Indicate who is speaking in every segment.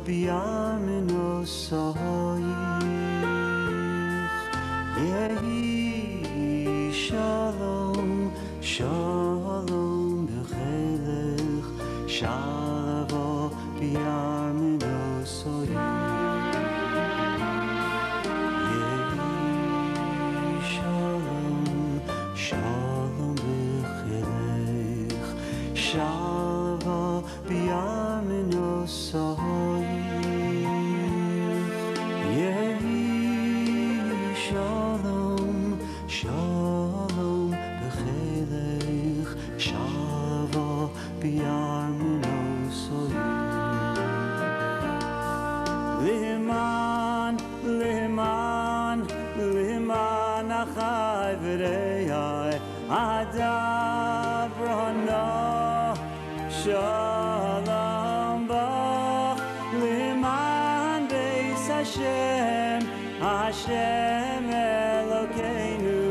Speaker 1: ביארמנו סויך יהי שלום שלום בחילך שלווה ביארמנו סויך יהי שלום שלום בחילך שלווה ביארמנו סויך Shalom b'chelech shalva b'yarmino soyim Liman, liman, liman achai v'reyai Adabrana Shalom b'ch Liman beis Hashem Hashem Elokeinu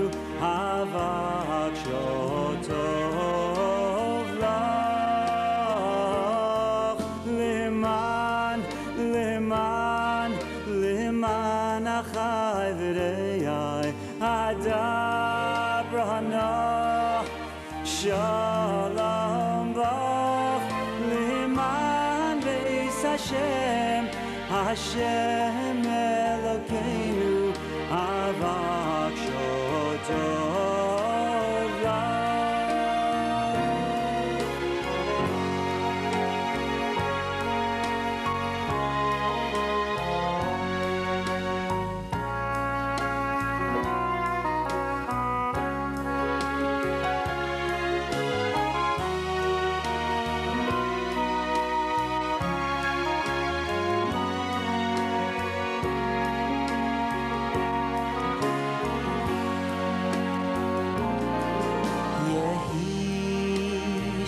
Speaker 1: Havak Shotov Lach Liman, liman, liman Achai v'reyai Adabrana Shalom b'ch Liman beis Hashem Hashem Elokeinu Havak Shotov Lach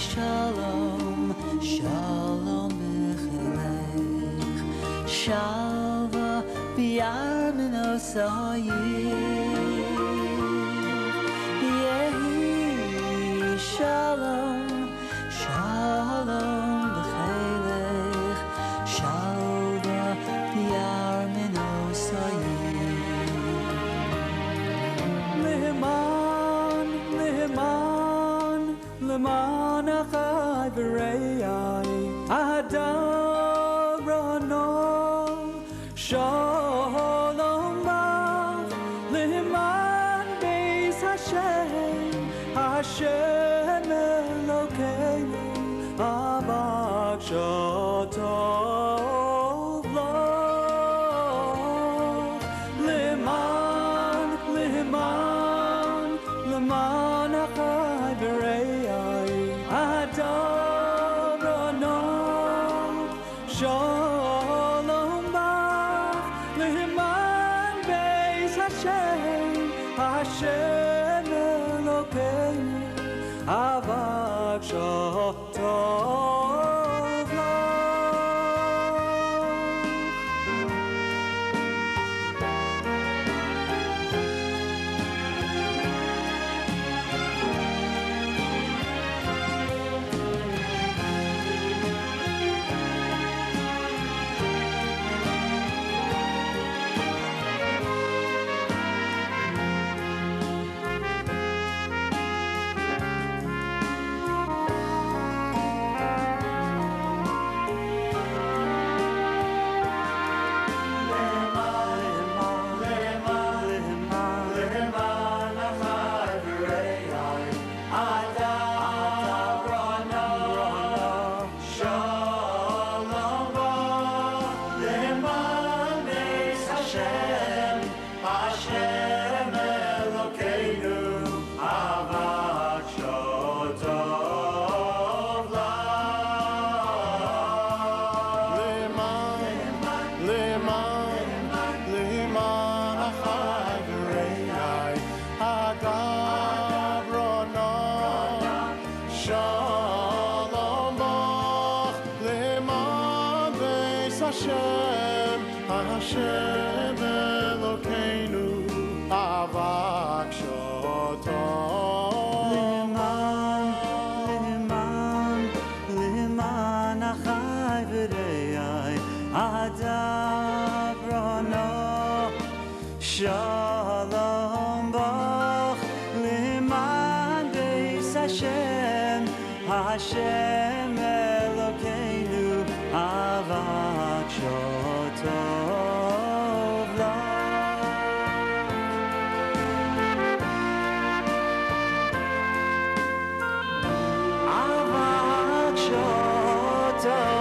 Speaker 1: Shalom, shalom b'chelech, shalva b'yarmino soyich. Yehi shalom, shalom b'chelech, shalva b'yarmino soyich. Leman, leman, leman achai v'reyai Adabrano Shalom b'ch Leman beis Hashem Hashem Elokeinu Havak Shotov Lach Leman, leman, leman achai v'reyai Adabrano Shalom b'ch Leman beis Hashem Hashem Elokeinu Havak Shotov
Speaker 2: Hashem, Hashem Elokeinu, Havak Shotov.
Speaker 1: Hashem, Hashem Elokeinu, Avat Shotov Avat Shotov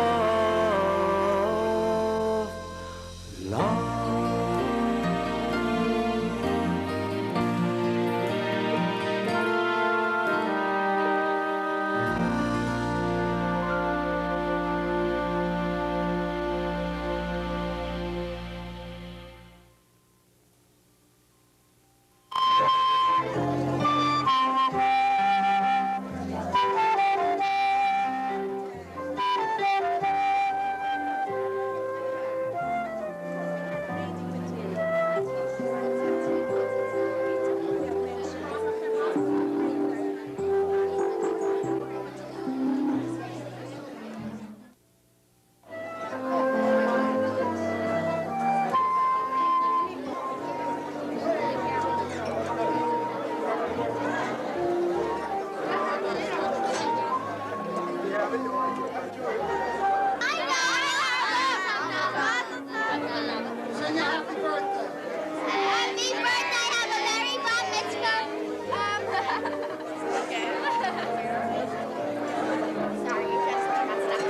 Speaker 3: Happy birthday! Have a very bar mitzvah. Okay. Sorry, you just messed up.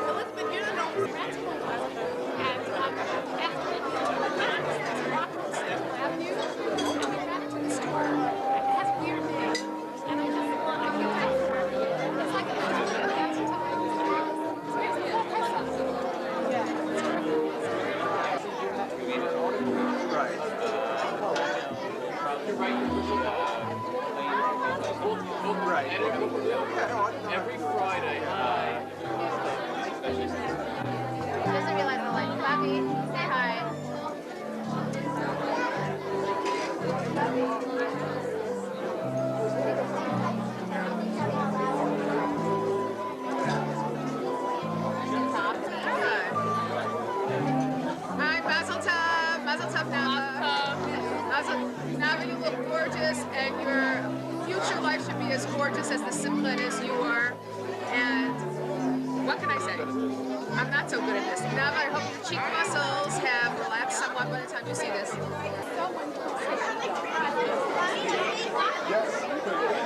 Speaker 3: Elizabeth, you're the one who's rental and have you? And we ran into the store. And it has weird names. And I just want to keep that. It's like a
Speaker 4: Every Friday.
Speaker 3: doesn't realize the light. Bobby, say hi.
Speaker 5: Hi, Mazel Tov, Nava. Nava, you look gorgeous, and your future life should be as gorgeous as the Simcha is you are. And what can I say? I'm not so good at this. Nava, I hope your cheek muscles have relaxed somewhat by the time you see this.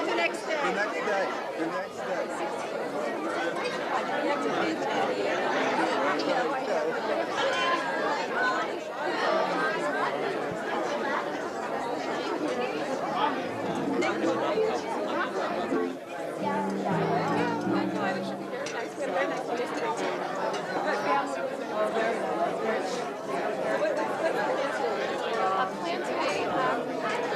Speaker 3: The next day.
Speaker 2: The next day. The next
Speaker 3: Plan today.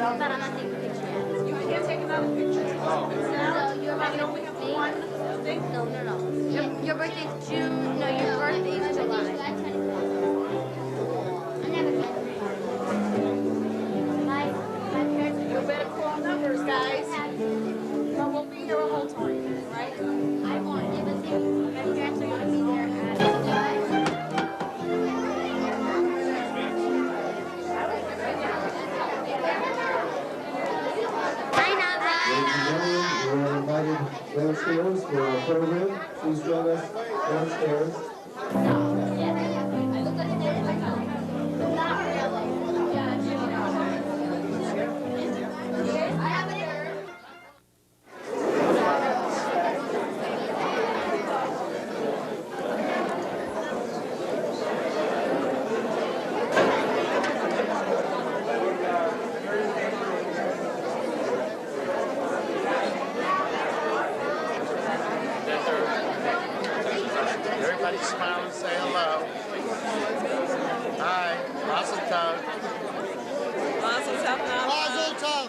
Speaker 3: I'm not taking pictures yet.
Speaker 5: You can't take another picture.
Speaker 3: So your birthday
Speaker 5: only have one thing?
Speaker 3: No. Your birthday's June. No, your birthday's July.
Speaker 5: You better call numbers, guys. But we'll be here a whole time, right?
Speaker 3: I want. Yeah, but you actually want to be there
Speaker 6: Ladies and gentlemen, you are invited downstairs for our program. Please join us downstairs.
Speaker 2: Everybody smile and say hello. Hi, Mazel Tov.
Speaker 7: Mazel tov, Nava.
Speaker 2: Mazel Tov.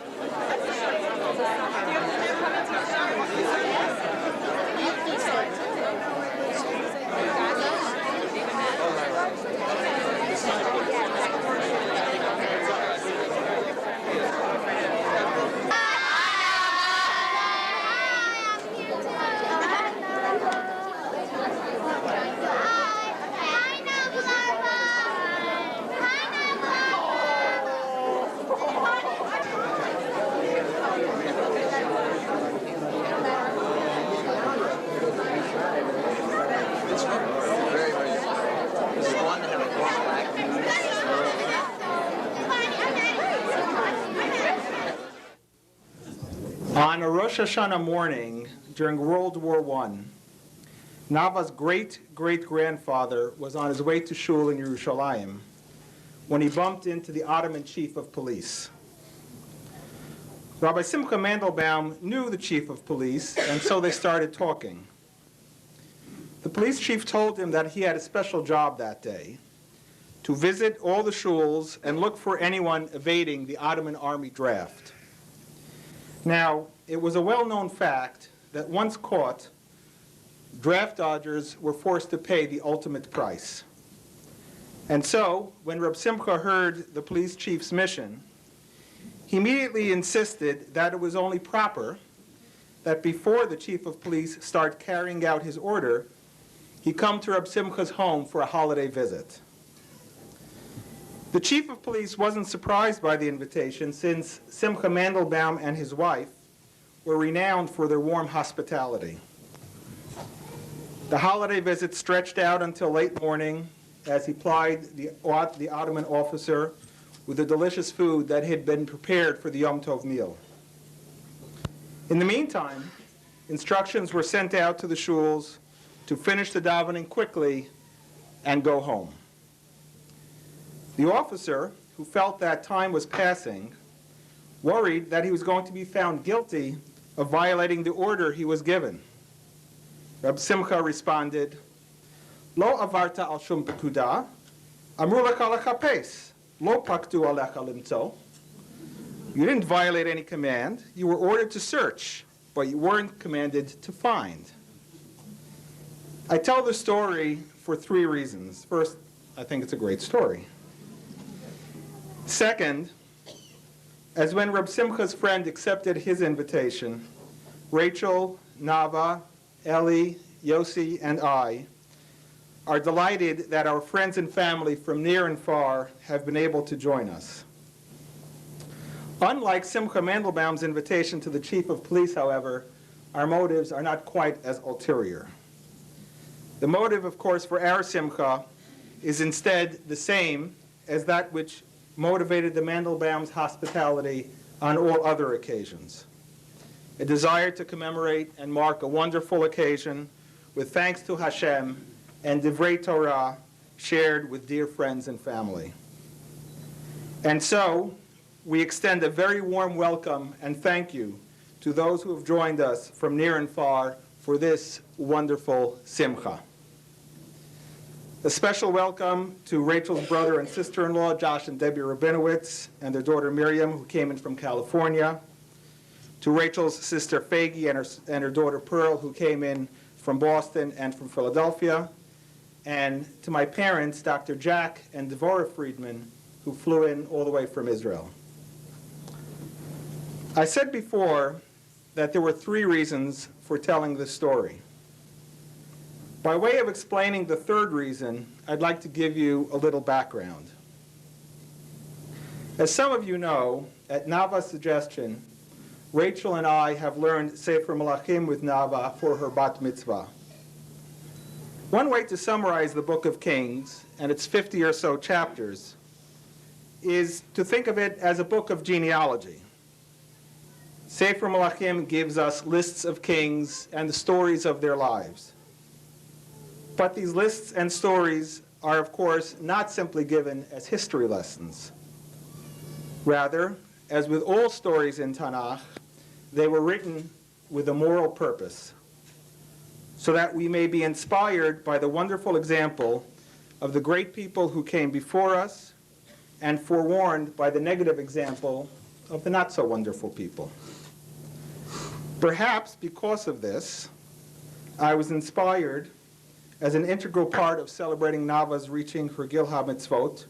Speaker 8: On a Rosh Hashanah morning during World War I, Nava's great-great-grandfather was on his way to shul in Yerushalayim when he bumped into the Ottoman chief of police. Rabbi Simcha Mandelbaum knew the chief of police, and so they started talking. The police chief told him that he had a special job that day, to visit all the shuls and look for anyone evading the Ottoman army draft. Now, it was a well-known fact that once caught, draft dodgers were forced to pay the ultimate price. And so, when Reb Simcha heard the police chief's mission, he immediately insisted that it was only proper that before the chief of police start carrying out his order, he come to Reb Simcha's home for a holiday visit. The chief of police wasn't surprised by the invitation, since Simcha Mandelbaum and his wife were renowned for their warm hospitality. The holiday visit stretched out until late morning as he plied the Ottoman officer with the delicious food that had been prepared for the Yom Tov meal. In the meantime, instructions were sent out to the shuls to finish the davening quickly and go home. The officer, who felt that time was passing, worried that he was going to be found guilty of violating the order he was given. Reb Simcha responded, "Lo avarta al shum pekuda, amru leka lechapes, lo paktu alecha limtzo." You didn't violate any command. You were ordered to search, but you weren't commanded to find. I tell the story for three reasons. First, I think it's a great story. Second, as when Reb Simcha's friend accepted his invitation, Rachel, Nava, Ellie, Yossi, and I are delighted that our friends and family from near and far have been able to join us. Unlike Simcha Mandelbaum's invitation to the chief of police, however, our motives are not quite as ulterior. The motive, of course, for our Simcha is instead the same as that which motivated the Mandelbaum's hospitality on all other occasions. A desire to commemorate and mark a wonderful occasion with thanks to Hashem and Divrei Torah shared with dear friends and family. And so, we extend a very warm welcome and thank you to those who have joined us from near and far for this wonderful simcha. A special welcome to Rachel's brother and sister-in-law, Josh and Debbie Rabinowitz, and their daughter Miriam, who came in from California. To Rachel's sister Faggy and her daughter Pearl, who came in from Boston and from Philadelphia. And to my parents, Dr. Jack and Devorah Friedman, who flew in all the way from Israel. I said before that there were 3 reasons for telling this story. By way of explaining the 3rd reason, I'd like to give you a little background. As some of you know, at Nava's suggestion, Rachel and I have learned Sefer Malachim with Nava for her bat mitzvah. One way to summarize the Book of Kings and its 50 or so chapters is to think of it as a book of genealogy. Sefer Malachim gives us lists of kings and the stories of their lives. But these lists and stories are, of course, not simply given as history lessons. Rather, as with all stories in Tanakh, they were written with a moral purpose, so that we may be inspired by the wonderful example of the great people who came before us and forewarned by the negative example of the not-so-wonderful people. Perhaps because of this, I was inspired, as an integral part of celebrating Nava's reaching her Gil HaMitzvot,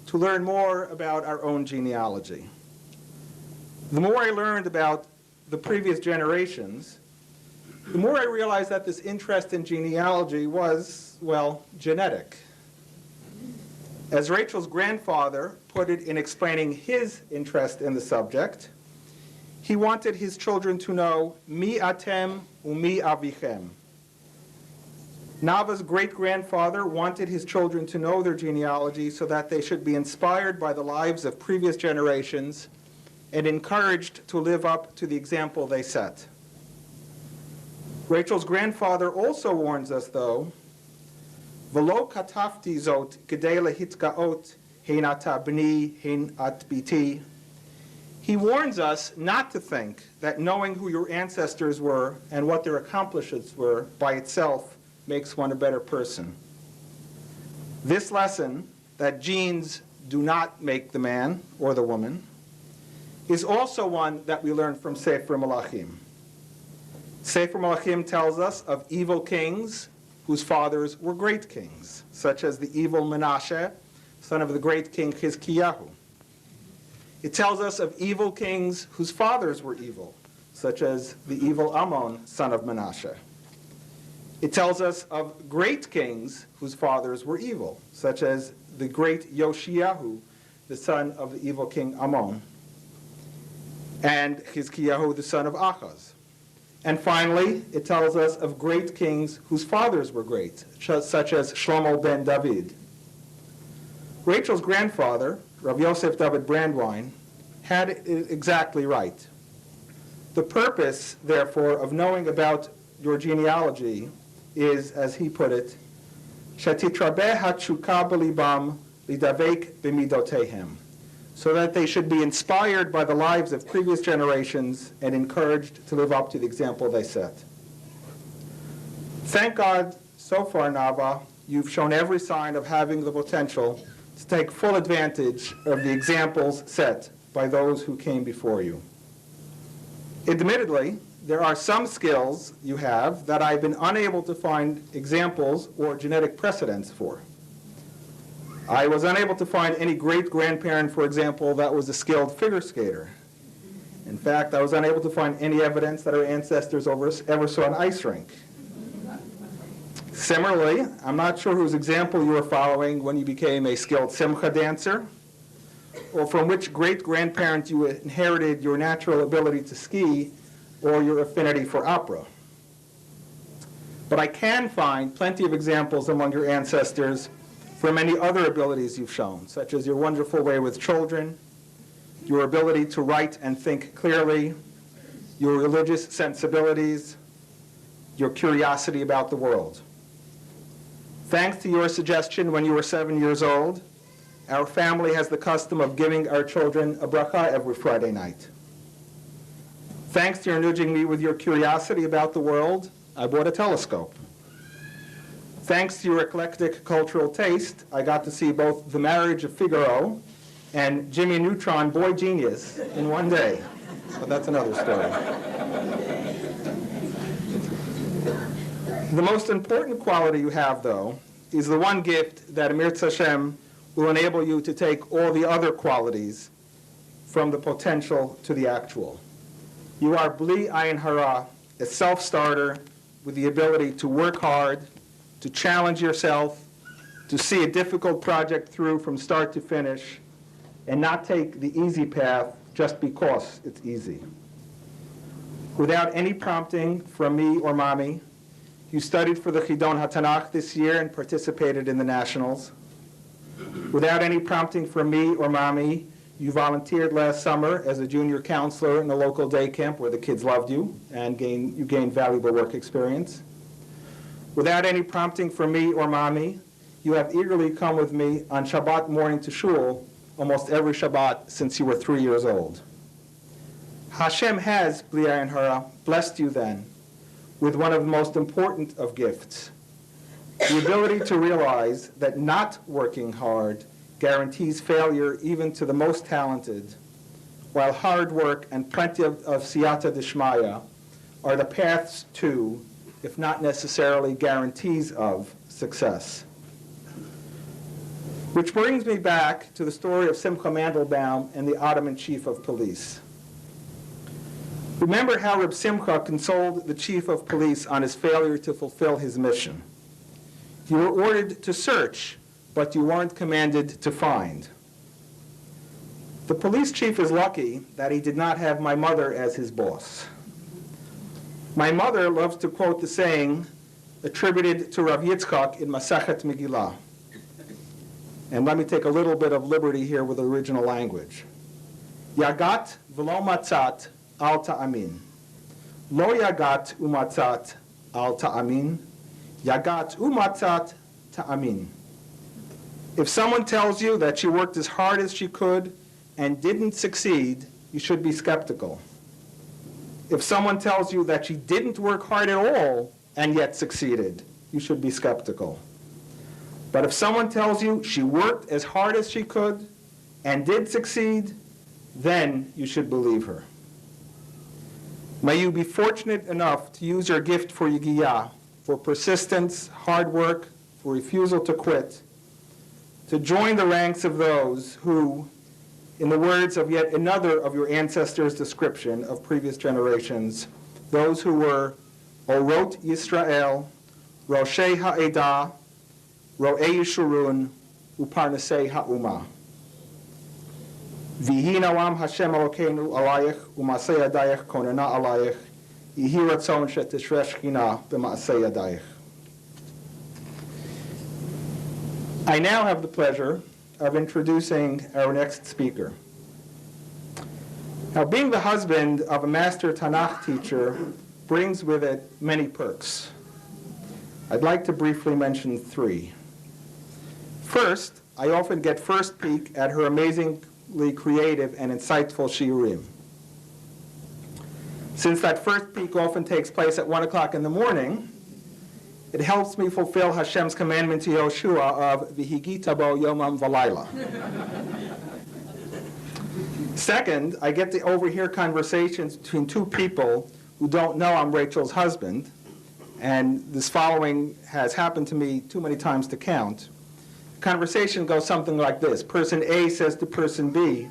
Speaker 8: to learn more about our own genealogy. The more I learned about the previous generations, the more I realized that this interest in genealogy was, well, genetic. As Rachel's grandfather put it in explaining his interest in the subject, he wanted his children to know, Mi atem umi avichem. Nava's great-grandfather wanted his children to know their genealogy so that they should be inspired by the lives of previous generations and encouraged to live up to the example they set. Rachel's grandfather also warns us, though, V'lo katafti zot kedei lehitgaot hein ata bni hein at biti. He warns us not to think that knowing who your ancestors were and what their accomplishments were by itself makes one a better person. This lesson, that genes do not make the man or the woman, is also one that we learn from Sefer Malachim. Sefer Malachim tells us of evil kings whose fathers were great kings, such as the evil Menashe, son of the great king Chizkiyahu. It tells us of evil kings whose fathers were evil, such as the evil Ammon, son of Menashe. It tells us of great kings whose fathers were evil, such as the great Yoshiyahu, the son of the evil king Ammon, and Chizkiyahu, the son of Achaz. And finally, it tells us of great kings whose fathers were great, such as Shlomo ben David. Rachel's grandfather, Rav Yosef David Brandwein, had it exactly right. The purpose, therefore, of knowing about your genealogy is, as he put it, "Shetitrabeh hatshuka b'libam lidavek b'midotehem," so that they should be inspired by the lives of previous generations and encouraged to live up to the example they set. Thank God, so far, Nava, you've shown every sign of having the potential to take full advantage of the examples set by those who came before you. Admittedly, there are some skills you have that I've been unable to find examples or genetic precedents for. I was unable to find any great-grandparent, for example, that was a skilled figure skater. In fact, I was unable to find any evidence that our ancestors ever saw an ice rink. Similarly, I'm not sure whose example you were following when you became a skilled simcha dancer, or from which great-grandparent you inherited your natural ability to ski or your affinity for opera. But I can find plenty of examples among your ancestors for many other abilities you've shown, such as your wonderful way with children, your ability to write and think clearly, your religious sensibilities, your curiosity about the world. Thanks to your suggestion when you were 7 years old, our family has the custom of giving our children a bracha every Friday night. Thanks to your nudging me with your curiosity about the world, I bought a telescope. Thanks to your eclectic cultural taste, I got to see both The Marriage of Figaro and Jimmy Neutron, Boy Genius, in one day. But that's another story. The most important quality you have, though, is the one gift that Amir Hashem will enable you to take all the other qualities from the potential to the actual. You are Bli Ayin Hara, a self-starter with the ability to work hard, to challenge yourself, to see a difficult project through from start to finish, and not take the easy path just because it's easy. Without any prompting from me or mommy, you studied for the Chidon HaTanakh this year and participated in the Nationals. Without any prompting from me or mommy, you volunteered last summer as a junior counselor in a local day camp where the kids loved you and you gained valuable work experience. Without any prompting from me or mommy, you have eagerly come with me on Shabbat morning to shul almost every Shabbat since you were 3 years old. Hashem has, Bli Ayin Hara, blessed you then with one of the most important of gifts, the ability to realize that not working hard guarantees failure even to the most talented, while hard work and plenty of siyata dishmaya are the paths to, if not necessarily guarantees of, success. Which brings me back to the story of Simcha Mandelbaum and the Ottoman chief of police. Remember how Reb Simcha consoled the chief of police on his failure to fulfill his mission. You were ordered to search, but you weren't commanded to find. The police chief is lucky that he did not have my mother as his boss. My mother loves to quote the saying attributed to Rav Yitzchak in Masachet Megillah. And let me take a little bit of liberty here with the original language. Yagat v'lo matzat al ta'amin. Lo yagat umatzat al ta'amin. Yagat umatzat ta'amin. If someone tells you that she worked as hard as she could and didn't succeed, you should be skeptical. If someone tells you that she didn't work hard at all and yet succeeded, you should be skeptical. But if someone tells you she worked as hard as she could and did succeed, then you should believe her. May you be fortunate enough to use your gift for yigiyah, for persistence, hard work, for refusal to quit, to join the ranks of those who, in the words of yet another of your ancestors' description of previous generations, those who were Orot Yisrael, Roshei Ha'edah, Ro'ei Yeshurun, Uparnasei Ha'umah. V'hi nawam Hashem Elokeinu alayich, u'masei yadayich konena alayich, yihi ratzon shetishre shechina b'masei yadayich. I now have the pleasure of introducing our next speaker. Now, being the husband of a master Tanakh teacher brings with it many perks. I'd like to briefly mention 3. First, I often get first peek at her amazingly creative and insightful shiurim. Since that first peek often takes place at 1 o'clock in the morning, it helps me fulfill Hashem's commandment to Yoshua of V'higita bo yomam v'layla. Second, I get to overhear conversations between 2 people who don't know I'm Rachel's husband, and this following has happened to me too many times to count. The conversation goes something like this. Person A says to person B,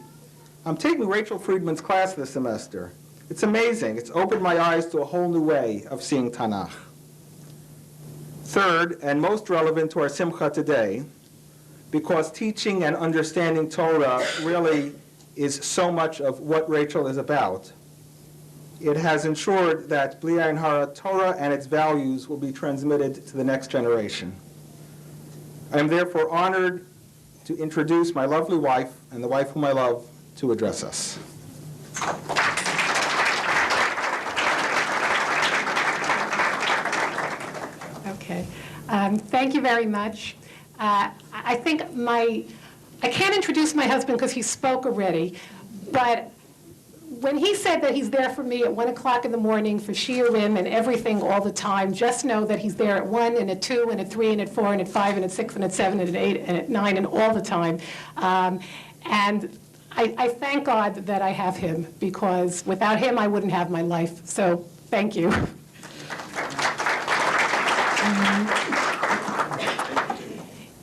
Speaker 8: I'm taking Rachel Friedman's class this semester. It's amazing. It's opened my eyes to a whole new way of seeing Tanakh. Third, and most relevant to our Simcha today, because teaching and understanding Torah really is so much of what Rachel is about, it has ensured that Bli Ayin Hara Torah and its values will be transmitted to the next generation. I am therefore honored to introduce my lovely wife and the wife whom I love to address us.
Speaker 9: Okay. Thank you very much. I think I can't introduce my husband because he spoke already, but when he said that he's there for me at 1 o'clock in the morning for shiurim and everything all the time, just know that he's there at 1 and at 2 and at 3 and at 4 and at 5 and at 6 and at 7 and at 8 and at 9 and all the time. And I thank God that I have him, because without him I wouldn't have my life. So thank you.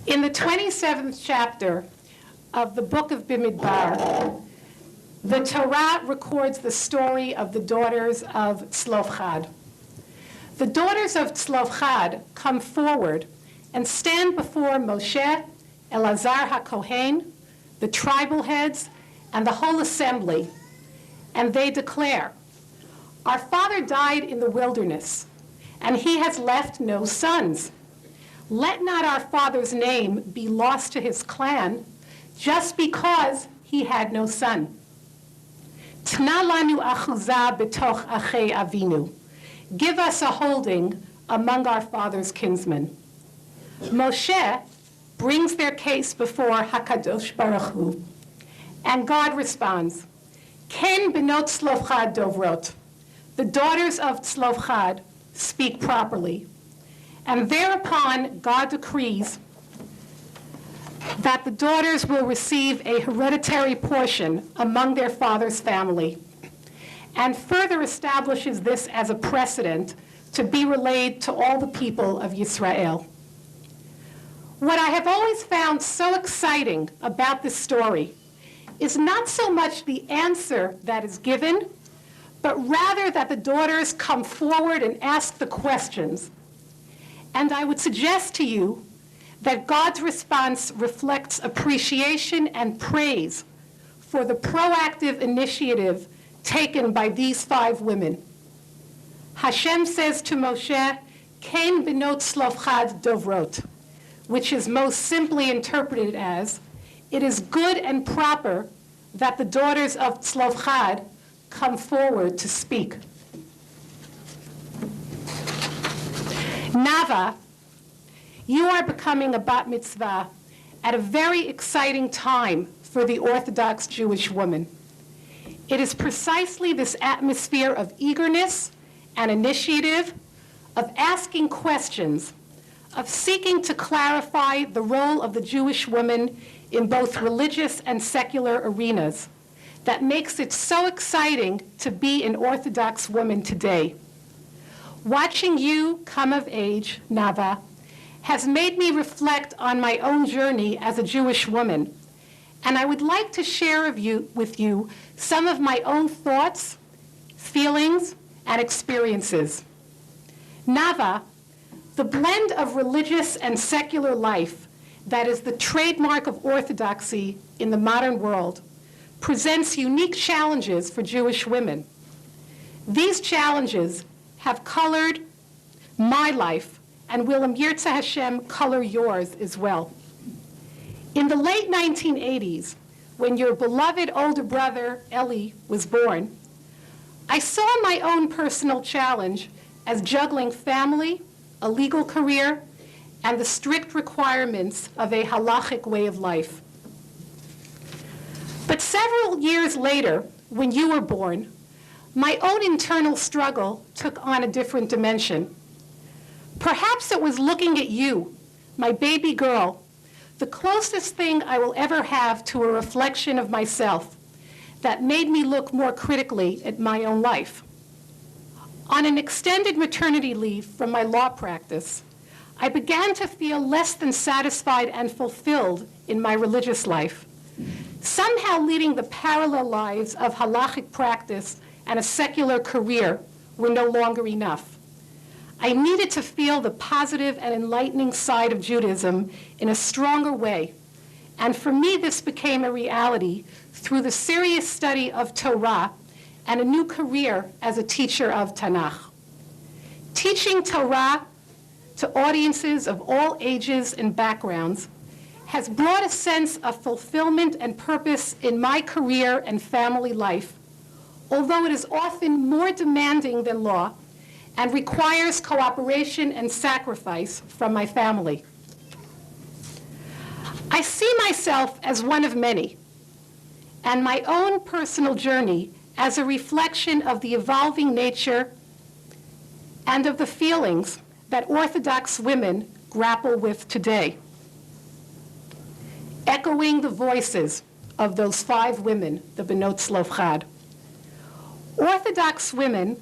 Speaker 9: In the 27th chapter of the book of Bimidbar, the Torah records the story of the daughters of Tzlofchad. The daughters of Tzlofchad come forward and stand before Moshe, Elazar HaKohen, the tribal heads, and the whole assembly, and they declare, "Our father died in the wilderness, and he has left no sons. Let not our father's name be lost to his clan, just because he had no son. Tna lanu achuzah betoch achei avinu. Give us a holding among our father's kinsmen." Moshe brings their case before HaKadosh Baruch Hu, and God responds, "Ken benot Tzlofchad dovrot." The daughters of Tzlofchad speak properly. And thereupon, God decrees that the daughters will receive a hereditary portion among their father's family, and further establishes this as a precedent to be relayed to all the people of Yisrael. What I have always found so exciting about this story is not so much the answer that is given, but rather that the daughters come forward and ask the questions. And I would suggest to you that God's response reflects appreciation and praise for the proactive initiative taken by these 5 women. Hashem says to Moshe, "Ken benot Tzlofchad dovrot," which is most simply interpreted as, "It is good and proper that the daughters of Tzlofchad come forward to speak." Nava, you are becoming a bat mitzvah at a very exciting time for the Orthodox Jewish woman. It is precisely this atmosphere of eagerness and initiative, of asking questions, of seeking to clarify the role of the Jewish woman in both religious and secular arenas, that makes it so exciting to be an Orthodox woman today. Watching you come of age, Nava, has made me reflect on my own journey as a Jewish woman, and I would like to share with you some of my own thoughts, feelings, and experiences. Nava, the blend of religious and secular life that is the trademark of orthodoxy in the modern world, presents unique challenges for Jewish women. These challenges have colored my life and will, Im Yirtzeh Hashem, color yours as well. In the late 1980s, when your beloved older brother, Eli, was born, I saw my own personal challenge as juggling family, a legal career, and the strict requirements of a halachic way of life. But several years later, when you were born, my own internal struggle took on a different dimension. Perhaps it was looking at you, my baby girl, the closest thing I will ever have to a reflection of myself, that made me look more critically at my own life. On an extended maternity leave from my law practice, I began to feel less than satisfied and fulfilled in my religious life. Somehow leading the parallel lives of halachic practice and a secular career were no longer enough. I needed to feel the positive and enlightening side of Judaism in a stronger way. And for me, this became a reality through the serious study of Torah and a new career as a teacher of Tanakh. Teaching Torah to audiences of all ages and backgrounds has brought a sense of fulfillment and purpose in my career and family life, although it is often more demanding than law and requires cooperation and sacrifice from my family. I see myself as one of many, and my own personal journey as a reflection of the evolving nature and of the feelings that Orthodox women grapple with today. Echoing the voices of those 5 women, the Benot Tzlofchad. Orthodox women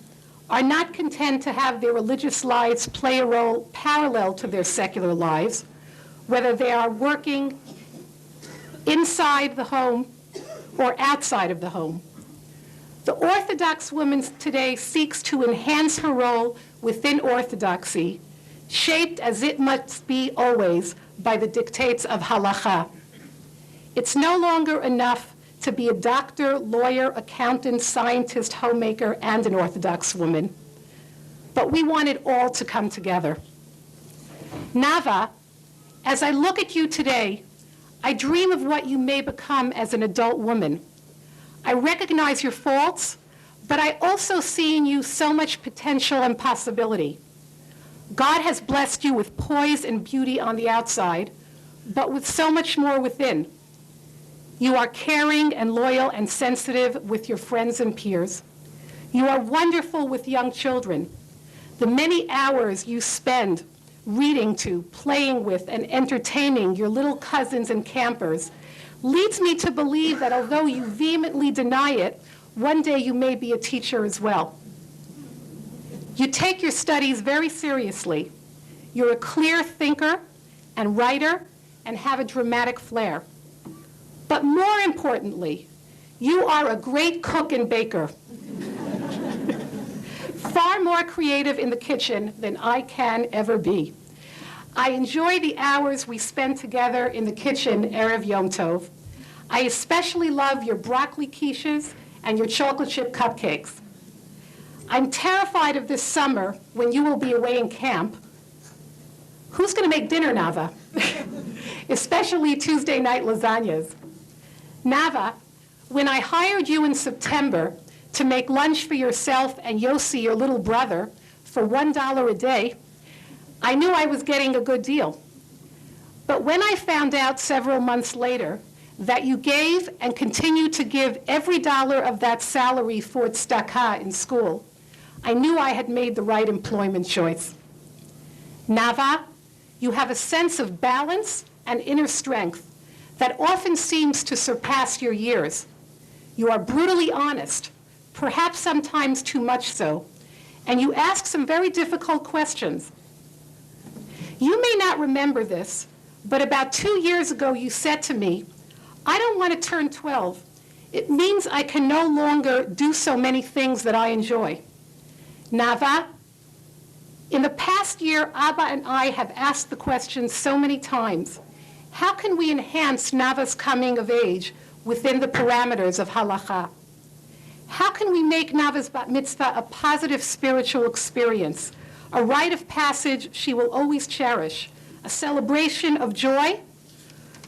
Speaker 9: are not content to have their religious lives play a role parallel to their secular lives, whether they are working inside the home or outside of the home. The Orthodox woman today seeks to enhance her role within Orthodoxy, shaped as it must be always by the dictates of halacha. It's no longer enough to be a doctor, lawyer, accountant, scientist, homemaker, and an Orthodox woman. But we want it all to come together. Nava, as I look at you today, I dream of what you may become as an adult woman. I recognize your faults, but I also see in you so much potential and possibility. God has blessed you with poise and beauty on the outside, but with so much more within. You are caring and loyal and sensitive with your friends and peers. You are wonderful with young children. The many hours you spend reading to, playing with, and entertaining your little cousins and campers leads me to believe that although you vehemently deny it, one day you may be a teacher as well. You take your studies very seriously. You're a clear thinker and writer and have a dramatic flair. But more importantly, you are a great cook and baker. Far more creative in the kitchen than I can ever be. I enjoy the hours we spend together in the kitchen Erev Yom Tov. I especially love your broccoli quiches and your chocolate chip cupcakes. I'm terrified of this summer when you will be away in camp. Who's going to make dinner, Nava? Especially Tuesday night lasagnas. Nava, when I hired you in September to make lunch for yourself and Yossi, your little brother, for $1 a day, I knew I was getting a good deal. But when I found out several months later that you gave and continue to give every dollar of that salary for tzedakah in school, I knew I had made the right employment choice. Nava, you have a sense of balance and inner strength that often seems to surpass your years. You are brutally honest, perhaps sometimes too much so, and you ask some very difficult questions. You may not remember this, but about 2 years ago you said to me, I don't want to turn 12. It means I can no longer do so many things that I enjoy. Nava, in the past year, Abba and I have asked the question so many times, how can we enhance Nava's coming of age within the parameters of halacha? How can we make Nava's bat mitzvah a positive spiritual experience, a rite of passage she will always cherish, a celebration of joy,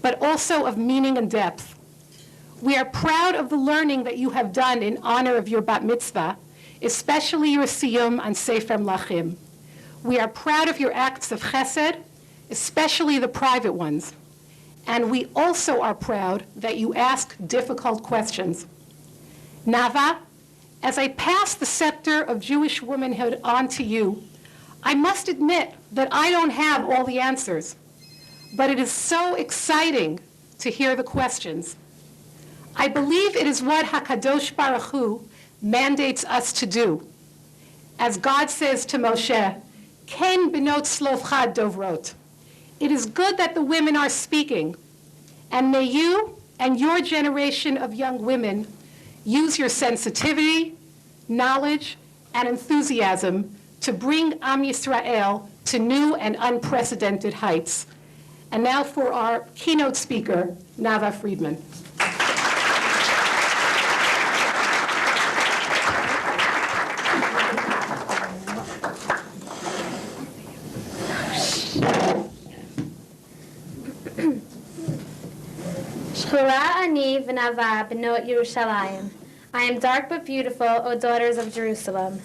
Speaker 9: but also of meaning and depth? We are proud of the learning that you have done in honor of your bat mitzvah, especially your siyum on Sefer Mlachim. We are proud of your acts of chesed, especially the private ones. And we also are proud that you ask difficult questions. Nava, as I pass the scepter of Jewish womanhood on to you, I must admit that I don't have all the answers, but it is so exciting to hear the questions. I believe it is what HaKadosh Baruch Hu mandates us to do. As God says to Moshe, Ken benot tzlofchad dovrot. It is good that the women are speaking, and may you and your generation of young women use your sensitivity, knowledge, and enthusiasm to bring Am Yisrael to new and unprecedented heights. And now for our keynote speaker, Nava Friedman.
Speaker 10: Shchura ani v'nava benot Yerushalayim. I am dark but beautiful, O daughters of Jerusalem.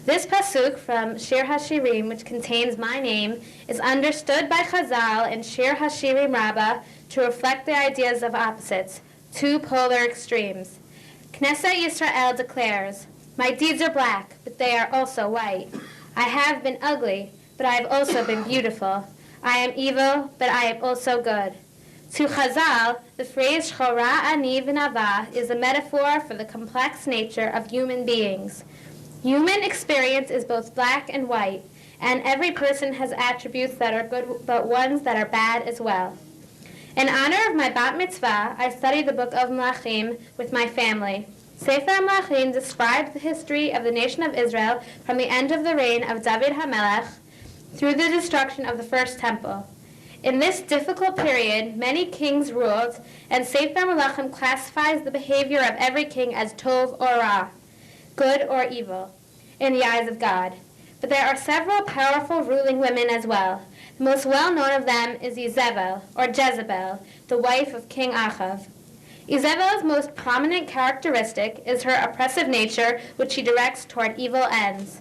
Speaker 10: This pasuk from Shir HaShirim, which contains my name, is understood by Chazal and Shir HaShirim Rabbah to reflect the ideas of opposites, two polar extremes. Knesset Yisrael declares, "My deeds are black, but they are also white. I have been ugly, but I have also been beautiful. I am evil, but I am also good." To Chazal, the phrase Chora Ani v'Nava is a metaphor for the complex nature of human beings. Human experience is both black and white, and every person has attributes that are good, but ones that are bad as well. In honor of my bat mitzvah, I studied the book of Melachim with my family. Sefer Melachim describes the history of the nation of Israel from the end of the reign of David HaMelech through the destruction of the first temple. In this difficult period, many kings ruled, and Sefer Melachim classifies the behavior of every king as tov or ra, good or evil, in the eyes of God. But there are several powerful ruling women as well. The most well-known of them is Izebel, or Jezebel, the wife of King Achav. Izebel's most prominent characteristic is her oppressive nature, which she directs toward evil ends.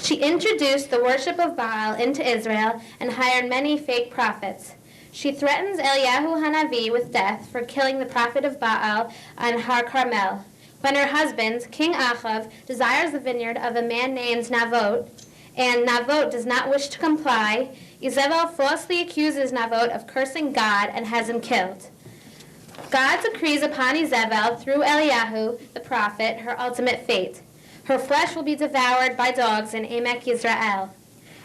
Speaker 10: She introduced the worship of Baal into Israel and hired many fake prophets. She threatens Eliyahu Hanavi with death for killing the prophet of Baal on Har Carmel. When her husband, King Achav, desires the vineyard of a man named Navot, and Navot does not wish to comply, Izebel falsely accuses Navot of cursing God and has him killed. God decrees upon Izebel, through Eliyahu, the prophet, her ultimate fate. Her flesh will be devoured by dogs in Emek Yisrael.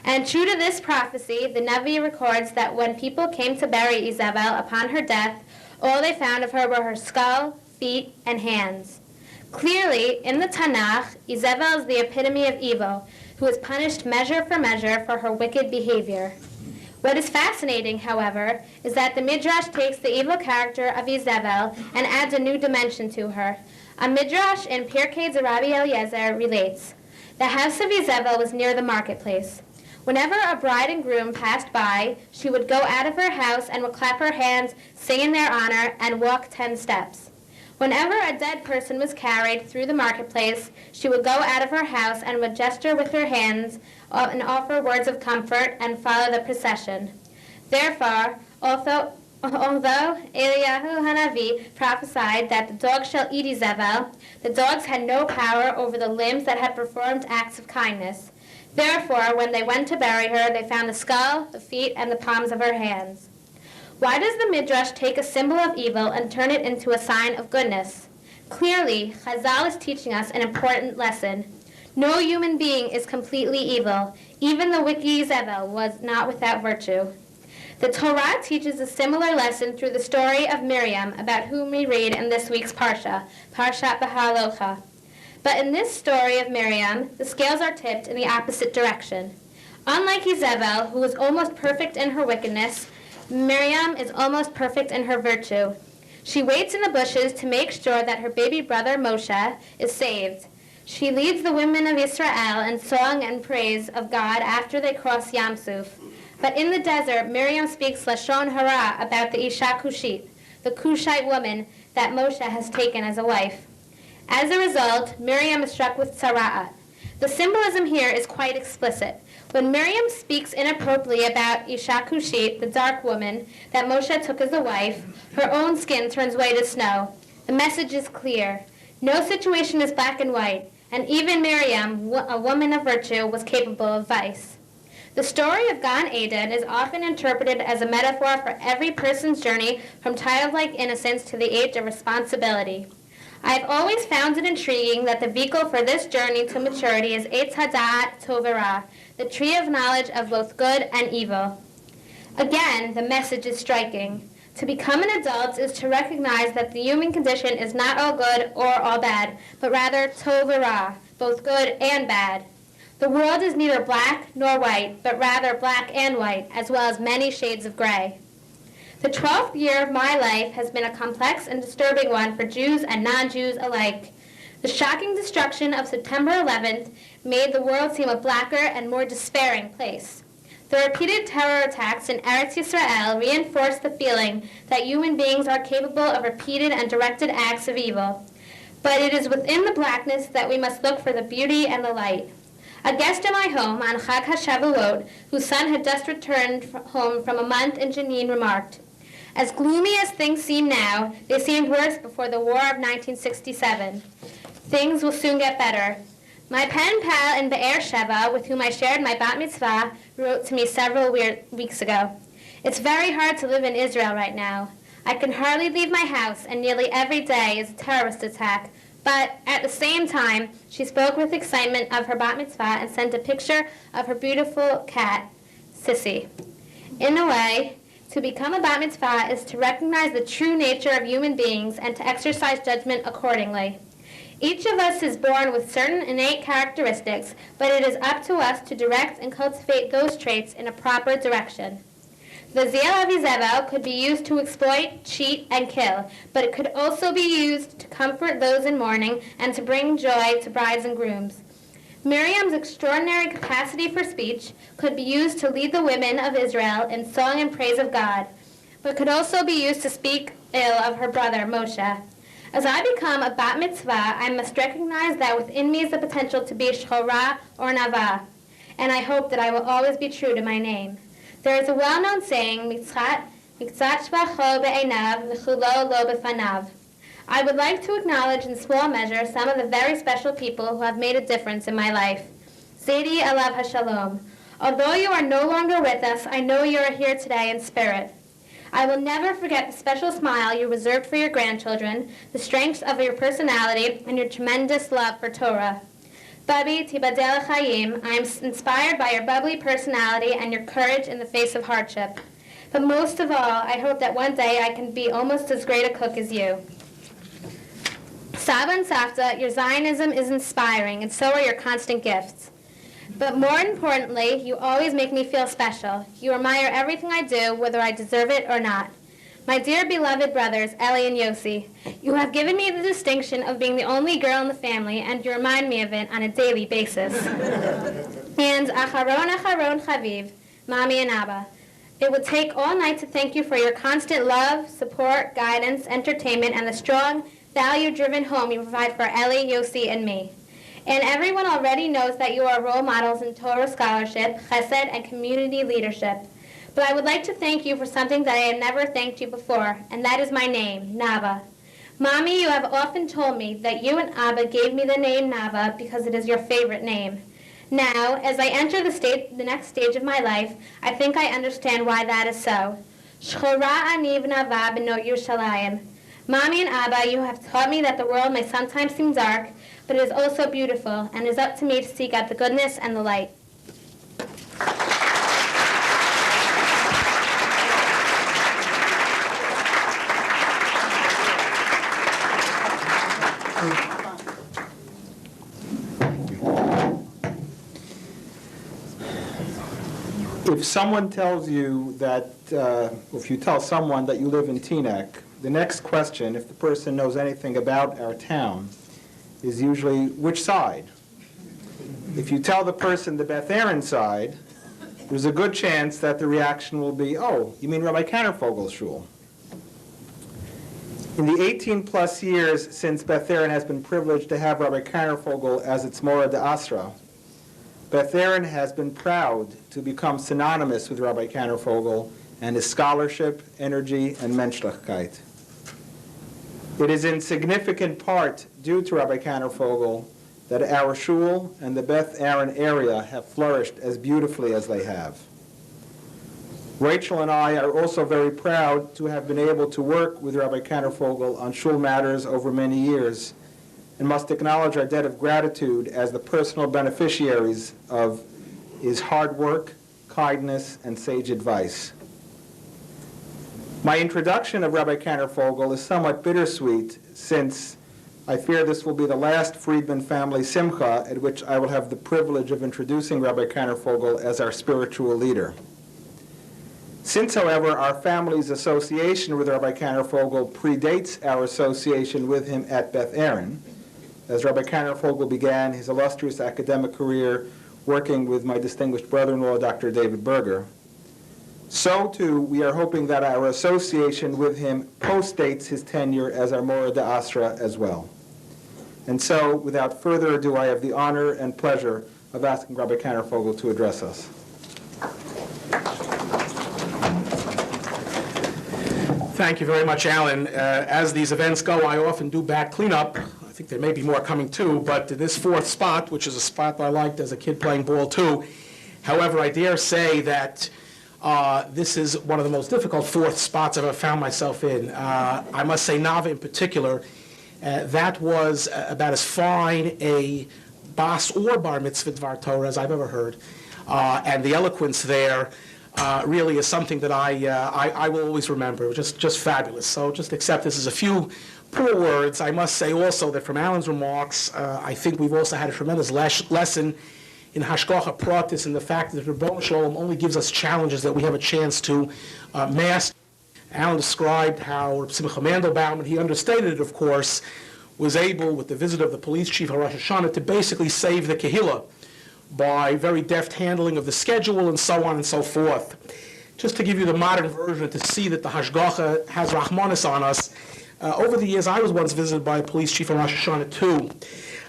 Speaker 10: And true to this prophecy, the Navi records that when people came to bury Izebel upon her death, all they found of her were her skull, feet, and hands. Clearly, in the Tanakh, Izebel is the epitome of evil, who is punished measure for her wicked behavior. What is fascinating, however, is that the Midrash takes the evil character of Izebel and adds a new dimension to her. A Midrash in Pirkei Rabbi Eliezer relates, "The house of Izebel was near the marketplace. Whenever a bride and groom passed by, she would go out of her house and would clap her hands, sing in their honor, and walk 10 steps. Whenever a dead person was carried through the marketplace, she would go out of her house and would gesture with her hands and offer words of comfort and follow the procession. Therefore, although Eliyahu Hanavi prophesied that the dogs shall eat Izebel, the dogs had no power over the limbs that had performed acts of kindness. Therefore, when they went to bury her, they found the skull, the feet, and the palms of her hands." Why does the Midrash take a symbol of evil and turn it into a sign of goodness? Clearly, Chazal is teaching us an important lesson. No human being is completely evil. Even the wicked Izebel was not without virtue. The Torah teaches a similar lesson through the story of Miriam, about whom we read in this week's Parsha, Parshat Beha'alocha. But in this story of Miriam, the scales are tipped in the opposite direction. Unlike Izebel, who was almost perfect in her wickedness, Miriam is almost perfect in her virtue. She waits in the bushes to make sure that her baby brother Moshe is saved. She leads the women of Israel in song and praise of God after they cross Yam Suf. But in the desert, Miriam speaks Lashon Hara about the Isha Kushit, the Cushite woman that Moshe has taken as a wife. As a result, Miriam is struck with tzara'at. The symbolism here is quite explicit. When Miriam speaks inappropriately about Isha Kushit, the dark woman that Moshe took as a wife, her own skin turns white as snow. The message is clear. No situation is black and white, and even Miriam, a woman of virtue, was capable of vice. The story of Gan Eden is often interpreted as a metaphor for every person's journey from childlike innocence to the age of responsibility. I have always found it intriguing that the vehicle for this journey to maturity is Eitz Hada'at Tov Ra, the tree of knowledge of both good and evil. Again, the message is striking. To become an adult is to recognize that the human condition is not all good or all bad, but rather Tov Ra, both good and bad. The world is neither black nor white, but rather black and white, as well as many shades of gray. The 12th year of my life has been a complex and disturbing one for Jews and non-Jews alike. The shocking destruction of September 11th made the world seem a blacker and more despairing place. The repeated terror attacks in Eretz Yisrael reinforced the feeling that human beings are capable of repeated and directed acts of evil. But it is within the blackness that we must look for the beauty and the light. A guest in my home on Chag HaShavuot, whose son had just returned home from a month in Jenin, remarked, As gloomy as things seem now, they seemed worse before the War of 1967. Things will soon get better. My pen pal in Be'er Sheva, with whom I shared my bat mitzvah, wrote to me several weeks ago. It's very hard to live in Israel right now. I can hardly leave my house, and nearly every day is a terrorist attack. But at the same time, she spoke with excitement of her bat mitzvah and sent a picture of her beautiful cat, Sissy. In a way, to become a bat mitzvah is to recognize the true nature of human beings and to exercise judgment accordingly. Each of us is born with certain innate characteristics, but it is up to us to direct and cultivate those traits in a proper direction. The Zeal Avizevel could be used to exploit, cheat, and kill, but it could also be used to comfort those in mourning and to bring joy to brides and grooms. Miriam's extraordinary capacity for speech could be used to lead the women of Israel in song and praise of God, but could also be used to speak ill of her brother, Moshe. As I become a bat mitzvah, I must recognize that within me is the potential to be Shchora or Nava, and I hope that I will always be true to my name. There is a well-known saying, Miktzat shvacho be'einav v'chulo lo b'fanav. I would like to acknowledge in small measure some of the very special people who have made a difference in my life. Zaidi Alav Hashalom. Although you are no longer with us, I know you are here today in spirit. I will never forget the special smile you reserved for your grandchildren, the strength of your personality, and your tremendous love for Torah. Babi Tibadel Chaim, I am inspired by your bubbly personality and your courage in the face of hardship. But most of all, I hope that one day I can be almost as great a cook as you. Saba and Savta, your Zionism is inspiring, and so are your constant gifts. But more importantly, you always make me feel special. You admire everything I do, whether I deserve it or not. My dear beloved brothers, Eli and Yossi, you have given me the distinction of being the only girl in the family, and you remind me of it on a daily basis. And Acharon Chaviv, Mommy and Abba. It would take all night to thank you for your constant love, support, guidance, entertainment, and the strong, value-driven home you provide for Eli, Yossi, and me. And everyone already knows that you are role models in Torah scholarship, chesed, and community leadership. But I would like to thank you for something that I have never thanked you before, and that is my name, Nava. Mommy, you have often told me that you and Abba gave me the name Nava because it is your favorite name. Now, as I enter the next stage of my life, I think I understand why that is so. Shchora ani v'nava b'not Yerushalayim. Mommy and Abba, you have taught me that the world may sometimes seem dark, but it is also beautiful, and it is up to me to seek out the goodness and the light.
Speaker 8: If someone tells you that, if you tell someone that you live in Teaneck, the next question, if the person knows anything about our town, is usually, which side? If you tell the person the Beth Aaron side, there's a good chance that the reaction will be, oh, you mean Rabbi Kannerfogel's shul. In the 18-plus years since Beth Aaron has been privileged to have Rabbi Kannerfogel as its Mora d'Asra, Beth Aaron has been proud to become synonymous with Rabbi Kannerfogel and his scholarship, energy, and menschlichkeit. It is in significant part due to Rabbi Kannerfogel that our shul and the Beth Aaron area have flourished as beautifully as they have. Rachel and I are also very proud to have been able to work with Rabbi Kannerfogel on shul matters over many years, and must acknowledge our debt of gratitude as the personal beneficiaries of his hard work, kindness, and sage advice. My introduction of Rabbi Kannerfogel is somewhat bittersweet, since I fear this will be the last Friedman family simcha at which I will have the privilege of introducing Rabbi Kannerfogel as our spiritual leader. Since, however, our family's association with Rabbi Kannerfogel predates our association with him at Beth Aaron, as Rabbi Kannerfogel began his illustrious academic career working with my distinguished brother-in-law, Dr. David Berger, so too we are hoping that our association with him postdates his tenure as our Mora d'Asra as well. And so, without further ado, I have the honor and pleasure of asking Rabbi Kannerfogel to address us.
Speaker 11: Thank you very much, Alan. As these events go, I often do back cleanup. I think there may be more coming too, but this fourth spot, which is a spot I liked as a kid playing ball too, however, I dare say that this is one of the most difficult fourth spots I've ever found myself in. I must say Nava in particular, that was about as fine a bas or bar mitzvah dvar Torah as I've ever heard. And the eloquence there really is something that I will always remember. It was just fabulous. So just accept this as a few poor words. I must say also that from Alan's remarks, I think we've also had a tremendous lesson in Hashgacha Pratis and the fact that Rebbeinu Shalom only gives us challenges that we have a chance to master. Alan described how Simcha Mandelbaum, and he understated it, of course, was able, with the visit of the police chief of Rosh Hashanah, to basically save the Kehillah by very deft handling of the schedule and so on and so forth. Just to give you the modern version, to see that the Hashgacha has Rahmanis on us. Over the years, I was once visited by a police chief of Rosh Hashanah too.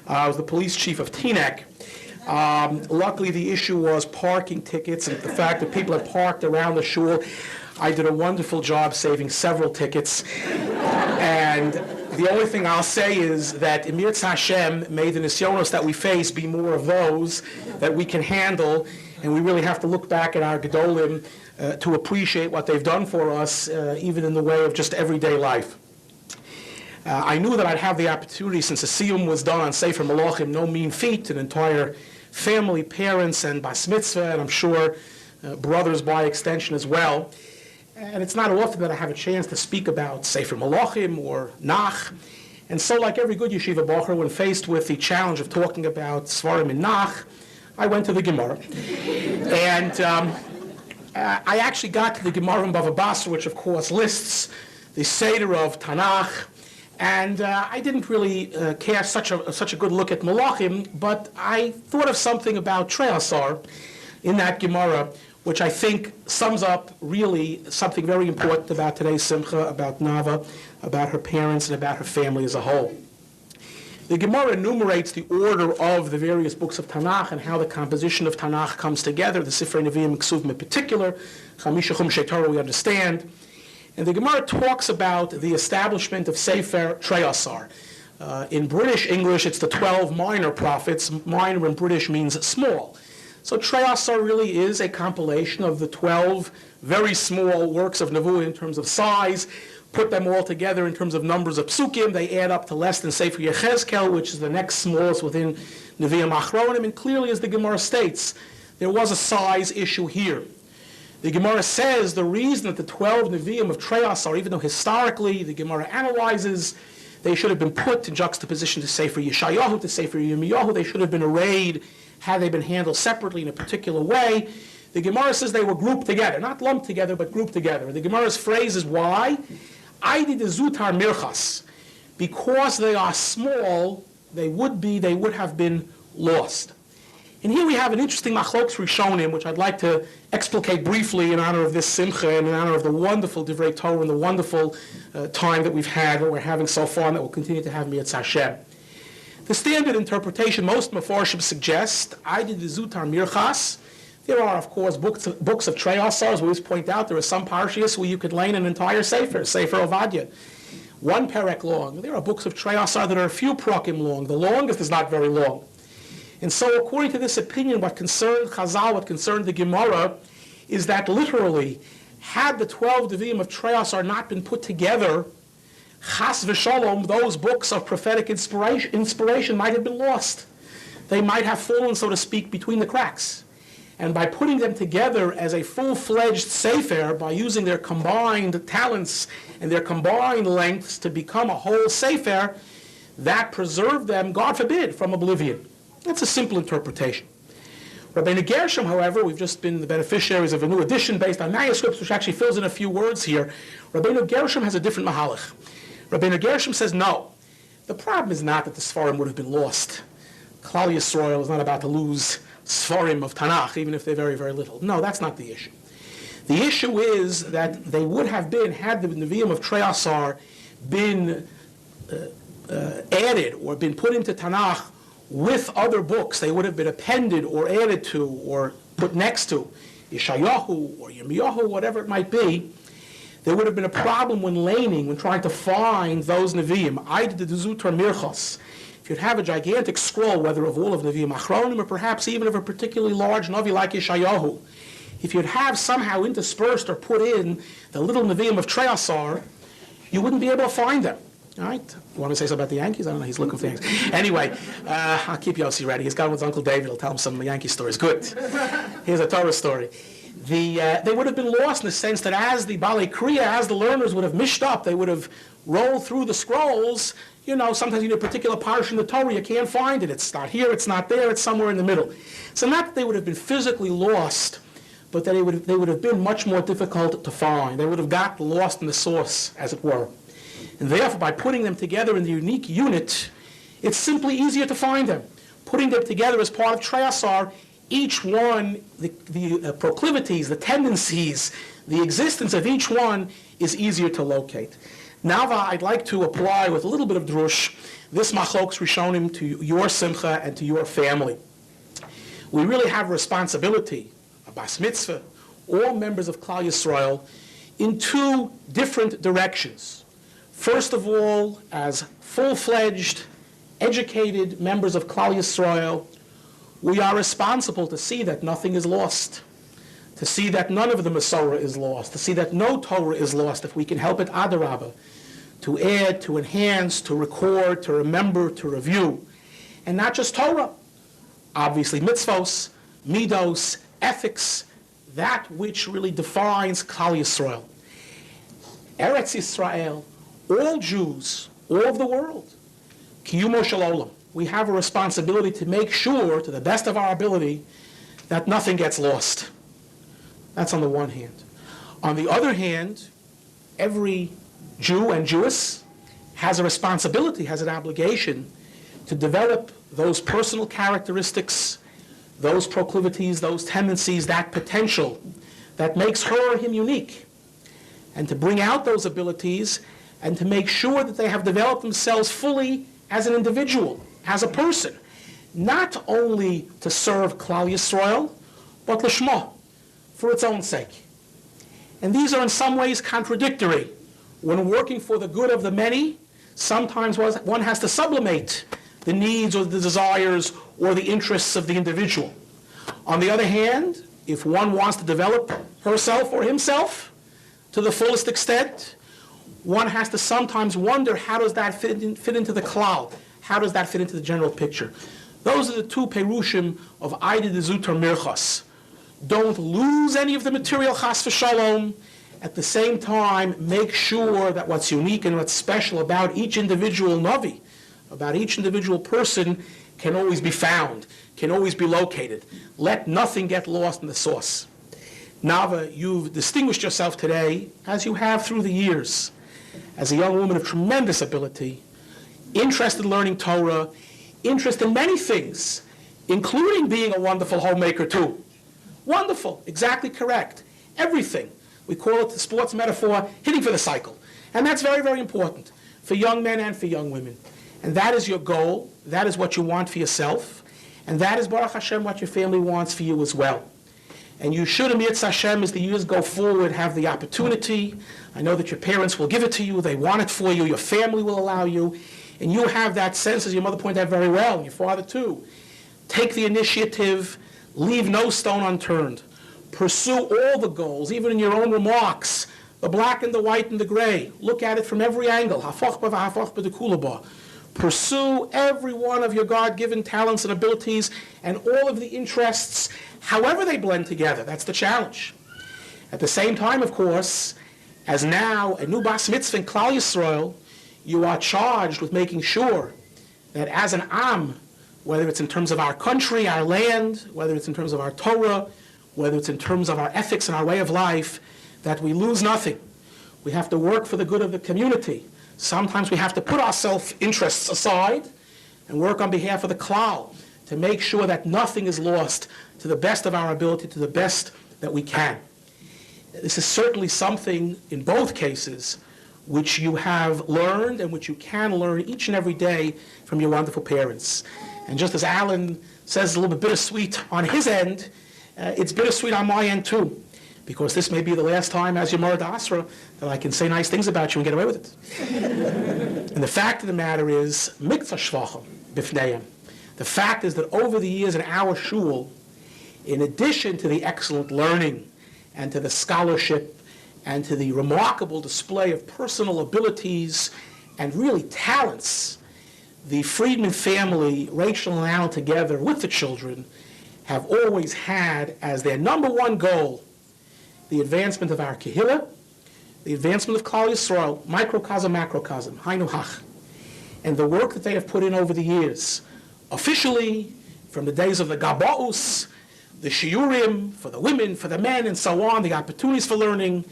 Speaker 11: I was the police chief of Teaneck. Luckily, the issue was parking tickets and the fact that people had parked around the shul. I did a wonderful job saving several tickets. And the only thing I'll say is that Emir Hashem, may the nisyonos that we face be more of those that we can handle, and we really have to look back at our Gedolim to appreciate what they've done for us, even in the way of just everyday life. I knew that I'd have the opportunity, since the siyum was done on Sefer Malachim, no mean feat, an entire family, parents, and bas mitzvah, and I'm sure brothers by extension as well. And it's not often that I have a chance to speak about Sefer Malachim or Nach. And so, like every good yeshiva bocher, when faced with the challenge of talking about Svarim and Nach, I went to the Gemara. And I actually got to the Gemara in Bava Basra, which of course lists the Seder of Tanakh. And I didn't really cast such a good look at Malachim, but I thought of something about Treasar in that Gemara, which I think sums up really something very important about today's Simcha, about Nava, about her parents, and about her family as a whole. The Gemara enumerates the order of the various books of Tanakh and how the composition of Tanakh comes together, the Sifrei Nevi'im and Ksuvim in particular, Chamisha Chumshei Torah we understand. And the Gemara talks about the establishment of Sefer Treasar. In British English, it's the 12 minor prophets. Minor in British means small. So Treasar really is a compilation of the 12 very small works of Nevuah in terms of size. Put them all together in terms of numbers of psukim, they add up to less than Sefer Yechezkel, which is the next smallest within Nevi'im Achronim. And clearly, as the Gemara states, there was a size issue here. The Gemara says the reason that the 12 Nevi'im of Treasar, even though historically the Gemara analyzes, they should have been put in juxtaposition to Sefer Yeshayahu, to Sefer Yirmiyahu, they should have been arrayed had they been handled separately in a particular way. The Gemara says they were grouped together, not lumped together, but grouped together. The Gemara's phrase is why? Aidi de zutar mirchas. Because they are small, they would have been lost. And here we have an interesting machlokes rishonim, which I'd like to explicate briefly in honor of this simcha and in honor of the wonderful divrei Torah and the wonderful time that we've had, that we're having so far, and that we'll continue to have mi'etz Hashem. The standard interpretation most Mefarshim suggest, I did the Zutar Mirchas. There are, of course, books of Treasar. As we always point out, there are some parshias where you could lay an entire Sefer Ovadia. One perek long. There are books of Treasar that are a few prakim long. The longest is not very long. And so, according to this opinion, what concerned Chazal, what concerned the Gemara, is that literally, had the 12 Nevi'im of Treasar not been put together, Chas v'shalom, those books of prophetic inspiration might have been lost. They might have fallen, so to speak, between the cracks. And by putting them together as a full-fledged sefer, by using their combined talents and their combined lengths to become a whole sefer, that preserved them, God forbid, from oblivion. That's a simple interpretation. Rabbeinu Gershom, however, we've just been the beneficiaries of a new edition based on manuscripts, which actually fills in a few words here. Rabbeinu Gershom has a different mahalach. Rabbeinu Gershom says, no, the problem is not that the Sfarim would have been lost. Klal Yisrael is not about to lose Sfarim of Tanakh, even if they're very, very little. No, that's not the issue. The issue is that they would have been, had the Nevi'im of Treasar been added or been put into Tanakh with other books, they would have been appended or added to or put next to Yeshayahu or Yirmiyahu, whatever it might be, there would have been a problem when laning, when trying to find those Nevi'im. Aida de Zutar Mirchos. If you'd have a gigantic scroll, whether of all of Nevi'im Achronim or perhaps even of a particularly large Navi like Yeshayahu, if you'd have somehow interspersed or put in the little Nevi'im of Treasar, you wouldn't be able to find them. All right? You want to say something about the Yankees? I don't know. He's looking for the Yankees. Anyway, I'll keep Yossi ready. He's got with Uncle David. He'll tell him some Yankee stories. Good. Here's a Torah story. They would have been lost in the sense that as the Balei Kriya, as the learners would have mished up, they would have rolled through the scrolls. You know, sometimes you need a particular portion of the Torah, you can't find it. It's not here, it's not there, it's somewhere in the middle. So not that they would have been physically lost, but that they would have been much more difficult to find. They would have got lost in the source, as it were. And therefore, by putting them together in the unique unit, it's simply easier to find them. Putting them together as part of Treasar, each one, the proclivities, the tendencies, the existence of each one is easier to locate. Nava, I'd like to apply with a little bit of drush this machloks rishonim to your simcha and to your family. We really have a responsibility, a bas mitzvah, all members of Klal Yisrael, in two different directions. First of all, as full-fledged, educated members of Klal Yisrael, we are responsible to see that nothing is lost, to see that none of the Masorah is lost, to see that no Torah is lost, if we can help it, adarabah, to add, to enhance, to record, to remember, to review. And not just Torah, obviously mitzvos, midos, ethics, that which really defines Klal Yisrael. Eretz Yisrael, all Jews, all of the world, kiyumo shel olam. We have a responsibility to make sure, to the best of our ability, that nothing gets lost. That's on the one hand. On the other hand, every Jew and Jewess has a responsibility, has an obligation to develop those personal characteristics, those proclivities, those tendencies, that potential that makes her or him unique, and to bring out those abilities and to make sure that they have developed themselves fully as an individual, as a person, not only to serve Klal Yisrael, but l'shma, for its own sake. And these are in some ways contradictory. When working for the good of the many, sometimes one has to sublimate the needs or the desires or the interests of the individual. On the other hand, if one wants to develop herself or himself to the fullest extent, one has to sometimes wonder, how does that fit into the klal? How does that fit into the general picture? Those are the two perushim of Aida de Zutar Mirchos. Don't lose any of the material chas v'shalom. At the same time, make sure that what's unique and what's special about each individual Navi, about each individual person, can always be found, can always be located. Let nothing get lost in the source. Nava, you've distinguished yourself today, as you have through the years, as a young woman of tremendous ability, interested in learning Torah, interest in many things, including being a wonderful homemaker too. Wonderful, exactly correct. Everything. We call it the sports metaphor, hitting for the cycle. And that's very, very important for young men and for young women. And that is your goal. That is what you want for yourself. And that is, Baruch Hashem, what your family wants for you as well. And you should, Amirat Hashem, as the years go forward, have the opportunity. I know that your parents will give it to you. They want it for you. Your family will allow you. And you have that sense, as your mother pointed out very well, and your father too. Take the initiative. Leave no stone unturned. Pursue all the goals, even in your own remarks, the black and the white and the gray. Look at it from every angle. Pursue every one of your God-given talents and abilities and all of the interests, however they blend together. That's the challenge. At the same time, of course, as now a new bas mitzvah in Klal Yisrael, you are charged with making sure that as an am, whether it's in terms of our country, our land, whether it's in terms of our Torah, whether it's in terms of our ethics and our way of life, that we lose nothing. We have to work for the good of the community. Sometimes we have to put our self-interests aside and work on behalf of the klal to make sure that nothing is lost to the best of our ability, to the best that we can. This is certainly something, in both cases, which you have learned and which you can learn each and every day from your wonderful parents. And just as Alan says, a little bit bittersweet on his end, it's bittersweet on my end too, because this may be the last time as your Morad Asra that I can say nice things about you and get away with it. And the fact of the matter is, miktzah shvachim bifneim. The fact is that over the years in our shul, in addition to the excellent learning and to the scholarship and to the remarkable display of personal abilities and really talents, the Friedman family, Rachel and Alan together with the children, have always had as their number one goal the advancement of our Kehillah, the advancement of Klal Yisrael, microcosm, macrocosm, Hainu Hach. And the work that they have put in over the years, officially, from the days of the Gaba'us, the Shiurim, for the women, for the men, and so on, the opportunities for learning,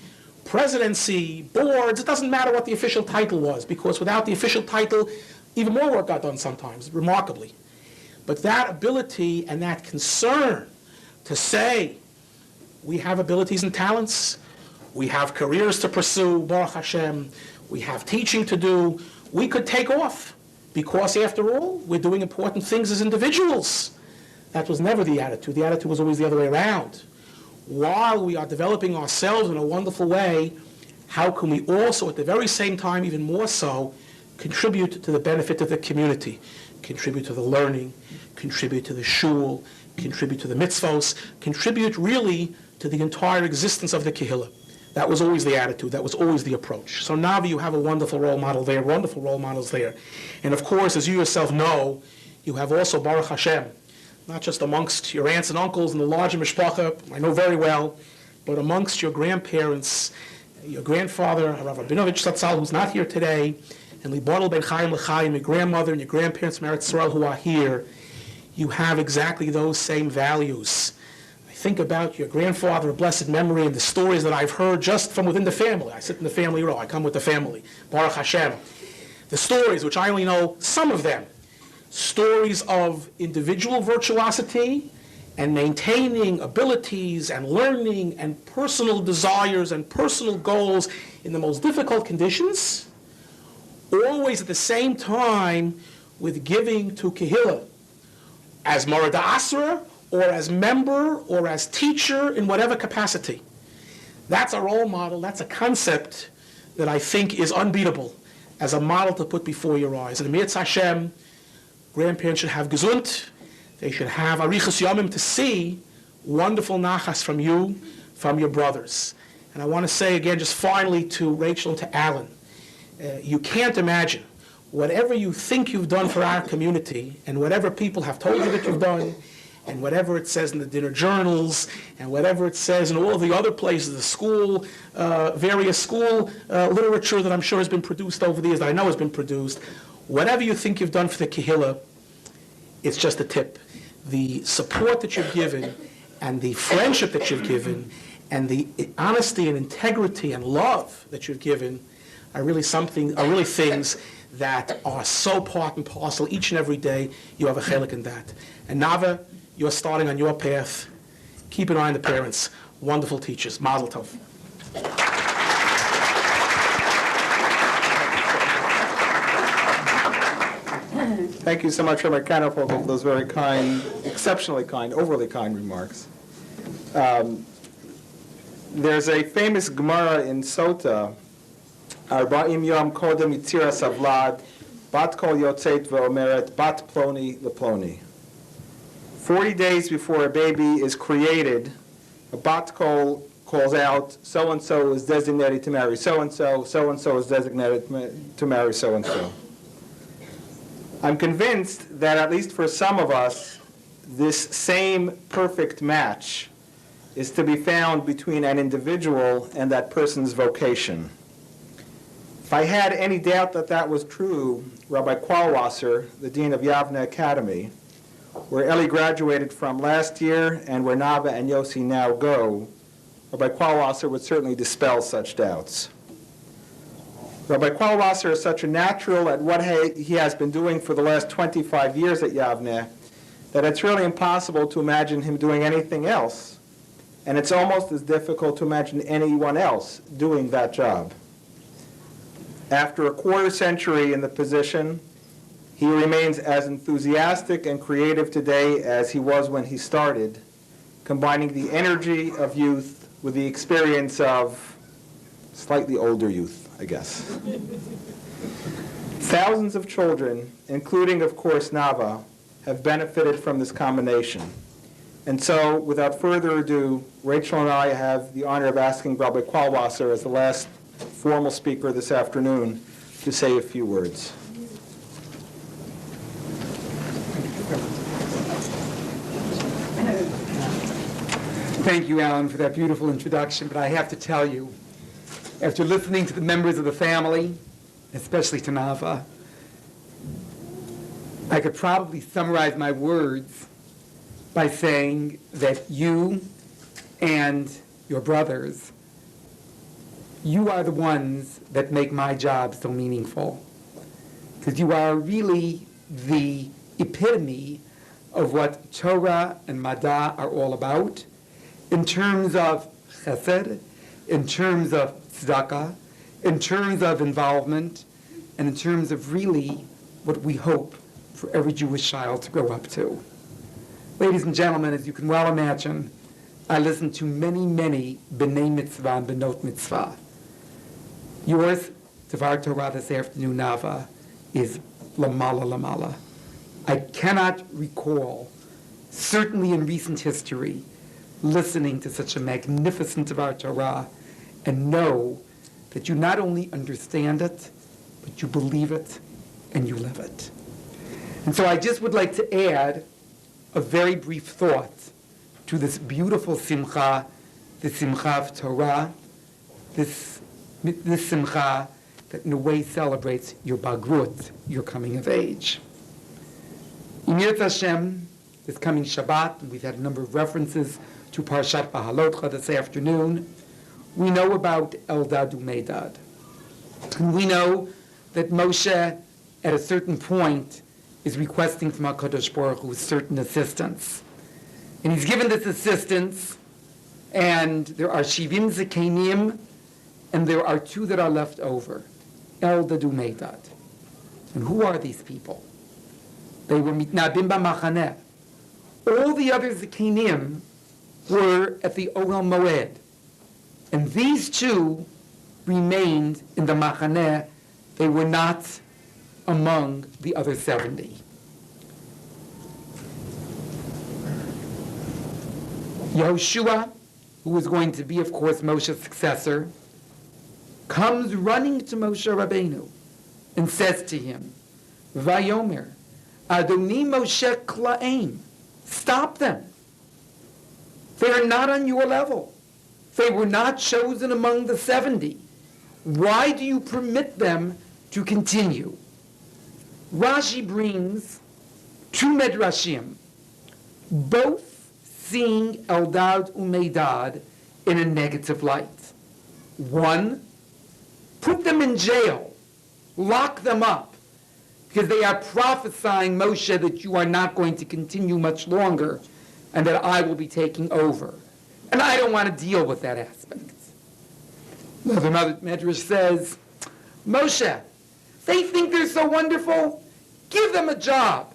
Speaker 11: presidency, boards, it doesn't matter what the official title was, because without the official title, even more work got done sometimes, remarkably. But that ability and that concern to say, we have abilities and talents, we have careers to pursue, Baruch Hashem, we have teaching to do, we could take off, because after all, we're doing important things as individuals. That was never the attitude. The attitude was always the other way around. While we are developing ourselves in a wonderful way, how can we also, at the very same time, even more so, contribute to the benefit of the community, contribute to the learning, contribute to the shul, contribute to the mitzvos, contribute really to the entire existence of the Kehillah. That was always the attitude. That was always the approach. So Nava, you have a wonderful role model there, wonderful role models there. And of course, as you yourself know, you have also Baruch Hashem, not just amongst your aunts and uncles and the larger mishpacha, I know very well, but amongst your grandparents, your grandfather, Rav Rabinovich Zatzal, who's not here today, and Libarl Ben Chaim L'Chaim, your grandmother and your grandparents from Eretz Yisrael who are here, you have exactly those same values. I think about your grandfather of blessed memory and the stories that I've heard just from within the family. I sit in the family row, I come with the family, Baruch Hashem. The stories, which I only know some of them, stories of individual virtuosity and maintaining abilities and learning and personal desires and personal goals in the most difficult conditions, always at the same time with giving to Kehillah as Morad Asra or as member or as teacher in whatever capacity. That's a role model, that's a concept that I think is unbeatable as a model to put before your eyes. And Mirz Hashem, grandparents should have gesund, they should have arichas yomim to see wonderful nachas from you, from your brothers. And I want to say again, just finally to Rachel and to Alan, you can't imagine whatever you think you've done for our community and whatever people have told you that you've done and whatever it says in the dinner journals and whatever it says in all of the other places, the school, various school literature that I'm sure has been produced over the years, that I know has been produced, whatever you think you've done for the Kehillah, it's just a tip. The support that you've given and the friendship that you've given and the honesty and integrity and love that you've given are really things that are so part and parcel each and every day. You have a chelik in that. And Nava, you're starting on your path. Keep an eye on the parents. Wonderful teachers. Mazel tov.
Speaker 8: Thank you so much, Rabbi Kannerfeld, for those very kind, exceptionally kind, overly kind remarks. There's a famous Gemara in Sota, Arba'im Yom Kodem Yitziras Avlad, Bat Kol Yotzeit Ve'omeret, Bat Ploni Leploni. 40 days before a baby is created, a Bat Kol calls out, so-and-so is designated to marry so-and-so, so-and-so is designated to marry so-and-so. I'm convinced that at least for some of us, this same perfect match is to be found between an individual and that person's vocation. If I had any doubt that that was true, Rabbi Qualwasser, the dean of Yavne Academy, where Eli graduated from last year and where Nava and Yossi now go, Rabbi Qualwasser would certainly dispel such doubts. Rabbi Qualwasser is such a natural at what he has been doing for the last 25 years at Yavne that it's really impossible to imagine him doing anything else. And it's almost as difficult to imagine anyone else doing that job. After a quarter century in the position, he remains as enthusiastic and creative today as he was when he started, combining the energy of youth with the experience of slightly older youth, I guess. Thousands of children, including, of course, Nava, have benefited from this combination. And so, without further ado, Rachel and I have the honor of asking Rabbi Qualwasser, as the last formal speaker this afternoon, to say a few words.
Speaker 12: Thank you, Alan, for that beautiful introduction, but I have to tell you, after listening to the members of the family, especially to Nava, I could probably summarize my words by saying that you and your brothers, you are the ones that make my job so meaningful. Because you are really the epitome of what Torah and Madah are all about, in terms of chesed, in terms of tzedakah, in terms of involvement, and in terms of really what we hope for every Jewish child to grow up to. Ladies and gentlemen, as you can well imagine, I listen to many, many b'nei mitzvah and b'not mitzvah. Yours, Devar Torah this afternoon, Nava, is lamala lamala. I cannot recall, certainly in recent history, listening to such a magnificent Devar Torah and know that you not only understand it, but you believe it and you live it. And so I just would like to add a very brief thought to this beautiful simcha, the simcha of Torah, this simcha that in a way celebrates your bagrut, your coming of age. In Yirtzeh Hashem, this coming Shabbat, and we've had a number of references to Parshat Bahalotcha this afternoon, we know about Eldad Umedad. And we know that Moshe, at a certain point, is requesting from HaKadosh Baruch Hu certain assistance. And he's given this assistance, and there are Shivim Zekenim, and there are two that are left over, Eldad Umedad. And who are these people? They were Mitnabim B'Machaneh. All the other Zekenim were at the Ohel Moed. And these two remained in the Machaneh. They were not among the other 70. Yehoshua, who was going to be, of course, Moshe's successor, comes running to Moshe Rabbeinu and says to him, Vayomer, Adoni Moshe Kla'im, stop them. They are not on your level. They were not chosen among the 70. Why do you permit them to continue? Rashi brings two medrashim, both seeing Eldad Umedad in a negative light. One, put them in jail, lock them up, because they are prophesying, Moshe, that you are not going to continue much longer and that I will be taking over. And I don't want to deal with that aspect. Another Medrash says, Moshe, they think they're so wonderful. Give them a job.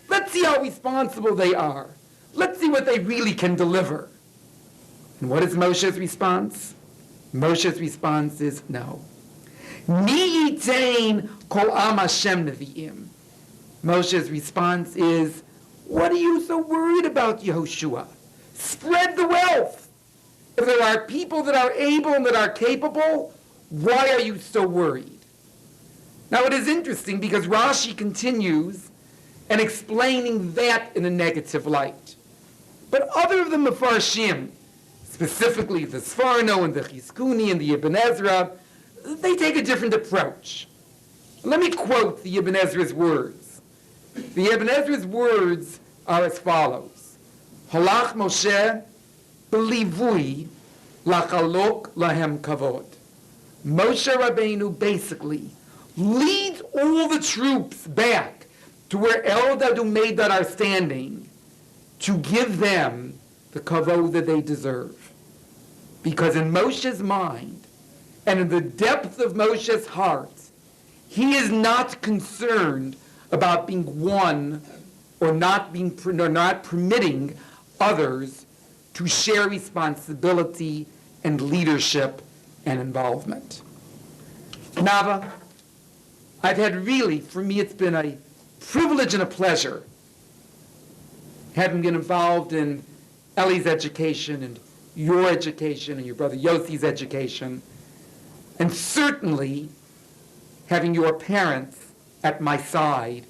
Speaker 12: Let's see how responsible they are. Let's see what they really can deliver. And what is Moshe's response? Moshe's response is no. Mi yitain kol am Hashem nevi'im. Moshe's response is, what are you so worried about, Yehoshua? Spread the wealth. If there are people that are able and that are capable, why are you so worried? Now it is interesting because Rashi continues and explaining that in a negative light. But other of the Mefarshim, specifically the Sforno and the Chizkuni and the Ibn Ezra, they take a different approach. Let me quote the Ibn Ezra's words. The Ibn Ezra's words are as follows. Halach Moshe b'livui lachalok lahem kavod. Moshe Rabbeinu basically leads all the troops back to where Eldad Umedad are standing to give them the kavod that they deserve. Because in Moshe's mind, and in the depth of Moshe's heart, he is not concerned about being won or not permitting others to share responsibility and leadership and involvement. Nava, I've had really, for me, it's been a privilege and a pleasure having been involved in Ellie's education and your education and your brother Yossi's education, and certainly having your parents at my side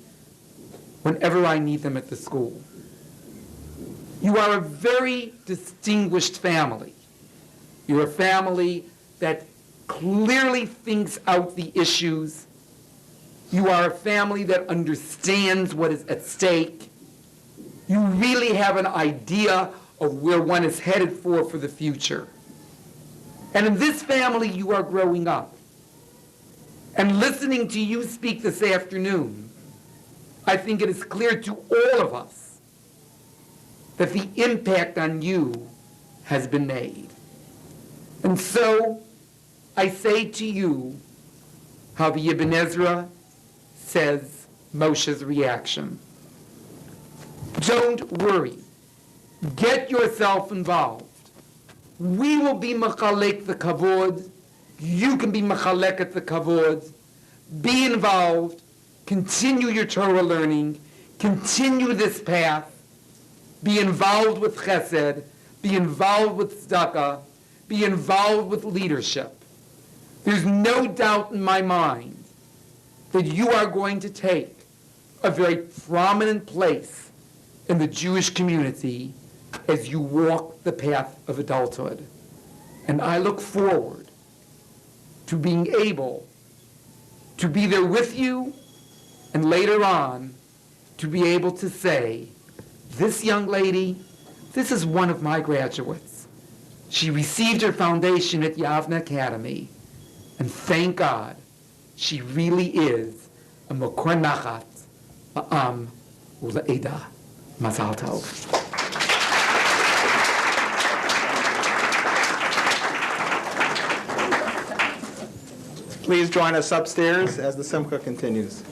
Speaker 12: whenever I need them at the school. You are a very distinguished family. You're a family that clearly thinks out the issues. You are a family that understands what is at stake. You really have an idea of where one is headed for the future. And in this family, you are growing up. And listening to you speak this afternoon, I think it is clear to all of us that the impact on you has been made. And so, I say to you how the Ibn Ezra says Moshe's reaction. Don't worry. Get yourself involved. We will be machalek the kavod. You can be machalek at the kavod. Be involved. Continue your Torah learning. Continue this path. Be involved with chesed. Be involved with tzedakah. Be involved with leadership. There's no doubt in my mind that you are going to take a very prominent place in the Jewish community as you walk the path of adulthood. And I look forward to being able to be there with you, and later on to be able to say, this young lady, this is one of my graduates. She received her foundation at Yavne Academy, and thank God, she really is a Mokor Nachat La'am U'La'eda. Mazal Tov.
Speaker 8: Please join us upstairs as the Simcha continues.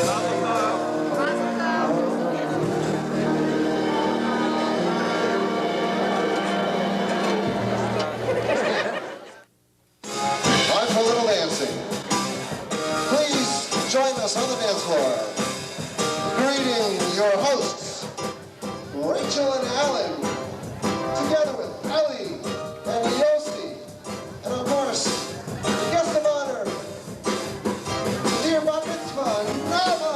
Speaker 13: Time for a little dancing. Please join us on the dance floor. Greeting your hosts, Rachel and Alan, together with Ellie and Yossi, and of course, the guest of honor, dear Bat Mitzvah, Nava.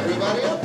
Speaker 13: Everybody up?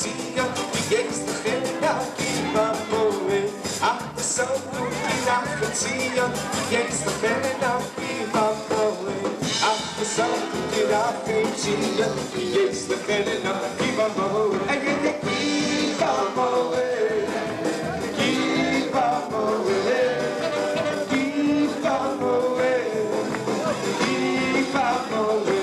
Speaker 1: Tzia, jetzt the Chena, Kiva Moe. Ach, the sun, Kinach Tzia, jetzt the Chena, Kiva Moe. Ach, the sun, Kinach Tzia, jetzt the Chena, Kiva Moe. And get the Kiva Moe. Kiva Moe. Kiva Moe. Kiva Moe.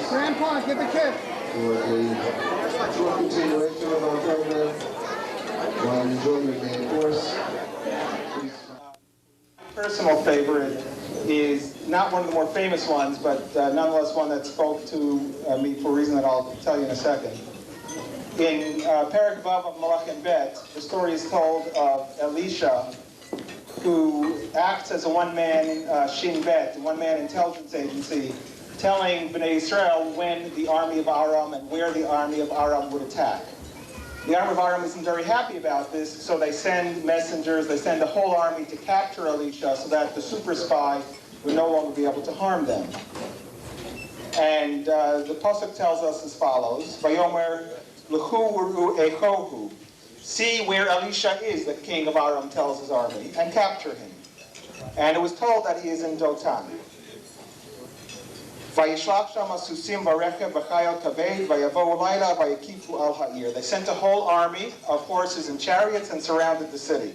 Speaker 13: Grandpa, give a kiss. For a short continuation of our program, while enjoying your main course.
Speaker 8: Personal favorite is not one of the more famous ones, but nonetheless one that spoke to me for a reason that I'll tell you in a second. In Perek Vav of Malach Bet, the story is told of Elisha, who acts as a one-man Shin Bet, a one-man intelligence agency, telling Bnei Israel when the army of Aram and where the army of Aram would attack. The army of Aram isn't very happy about this, so they send messengers, they send a whole army to capture Elisha so that the super spy would no longer be able to harm them. And the pasuk tells us as follows, Vayomer l'chu u'ru echohu. see where Elisha is, the king of Aram tells his army, and capture him. And it was told that he is in Dotan. They sent a whole army of horses and chariots and surrounded the city.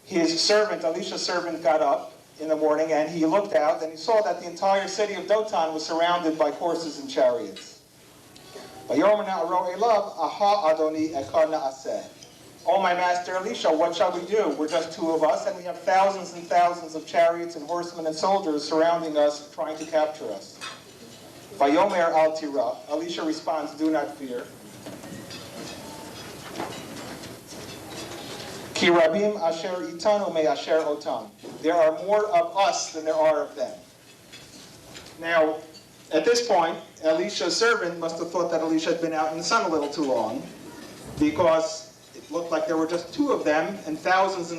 Speaker 8: His servant, Elisha's servant, got up in the morning and he looked out and he saw that the entire city of Dotan was surrounded by horses and chariots. Oh, my master Elisha, what shall we do? We're just two of us and we have thousands and thousands of chariots and horsemen and soldiers surrounding us, trying to capture us. Vayomer al tira. Elisha responds, do not fear. Ki rabim asher itanu me asher otam. There are more of us than there are of them. Now, at this point, Elisha's servant must have thought that Elisha had been out in the sun a little too long, because it looked like there were just two of them and thousands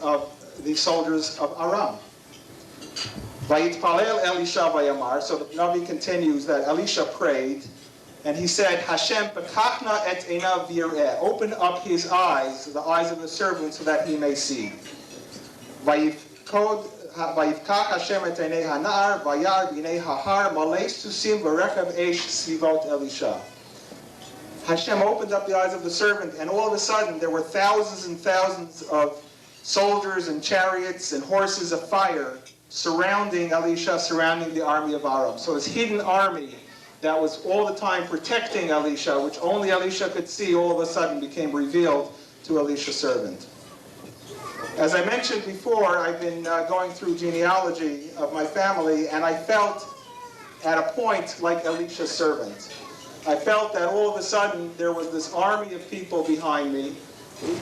Speaker 8: of the soldiers of Aram. Vayitpalel Elisha vayamar. So the Navi continues that Elisha prayed, and he said, Hashem pekachna et einav vireh. Open up his eyes, the eyes of the servant, so that he may see. Vayivkach Hashem et einei hanar vayar b'nei hahar malei susim v'rechav eish svivot Elisha. Hashem opened up the eyes of the servant, and all of a sudden there were thousands and thousands of soldiers and chariots and horses of fire surrounding Elisha, surrounding the army of Aram. So this hidden army that was all the time protecting Elisha, which only Elisha could see, all of a sudden became revealed to Elisha's servant. As I mentioned before, I've been going through genealogy of my family, and I felt at a point like Elisha's servant. I felt that all of a sudden there was this army of people behind me.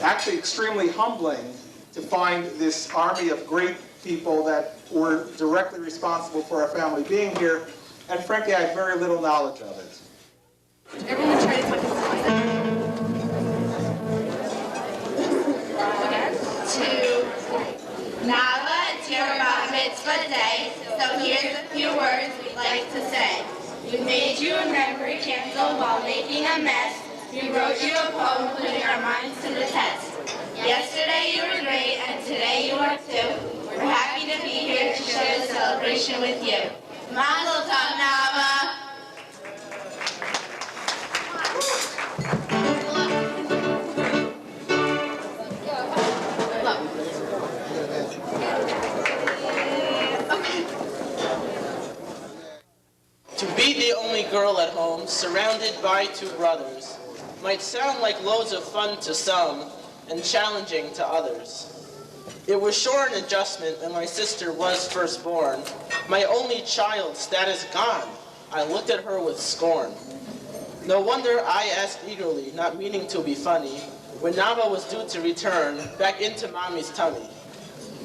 Speaker 8: Actually extremely humbling to find this army of great people that were directly responsible for our family being here. And frankly, I had very little knowledge of it.
Speaker 5: Everyone try to talk to
Speaker 14: Nava, it's your bar mitzvah day, so here's a few words we'd like to say. We made you a memory candle while making a mess. We wrote you a poem putting our minds to the test. Yesterday you were great and today you are too. We're happy to be here to share the celebration with you. Mazel tov, Nava!
Speaker 15: To be the only girl at home, surrounded by two brothers, might sound like loads of fun to some and challenging to others. It was sure an adjustment when my sister was first born. My only child, status gone. I looked at her with scorn. No wonder I asked eagerly, not meaning to be funny, when Nava was due to return back into mommy's tummy.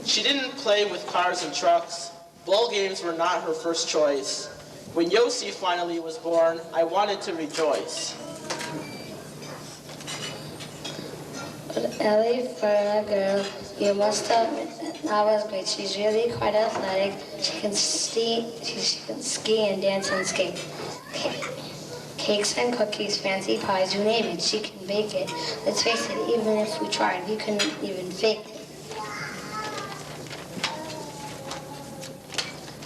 Speaker 15: She didn't play with cars and trucks. Ball games were not her first choice. When Yossi finally was born, I wanted to rejoice.
Speaker 16: But Ellie, for a girl, you must have Nava's great. She's really quite athletic. She can ski and dance and skate. Cakes and cookies, fancy pies, you name it, she can bake it. Let's face it, even if we tried, we couldn't even fake it.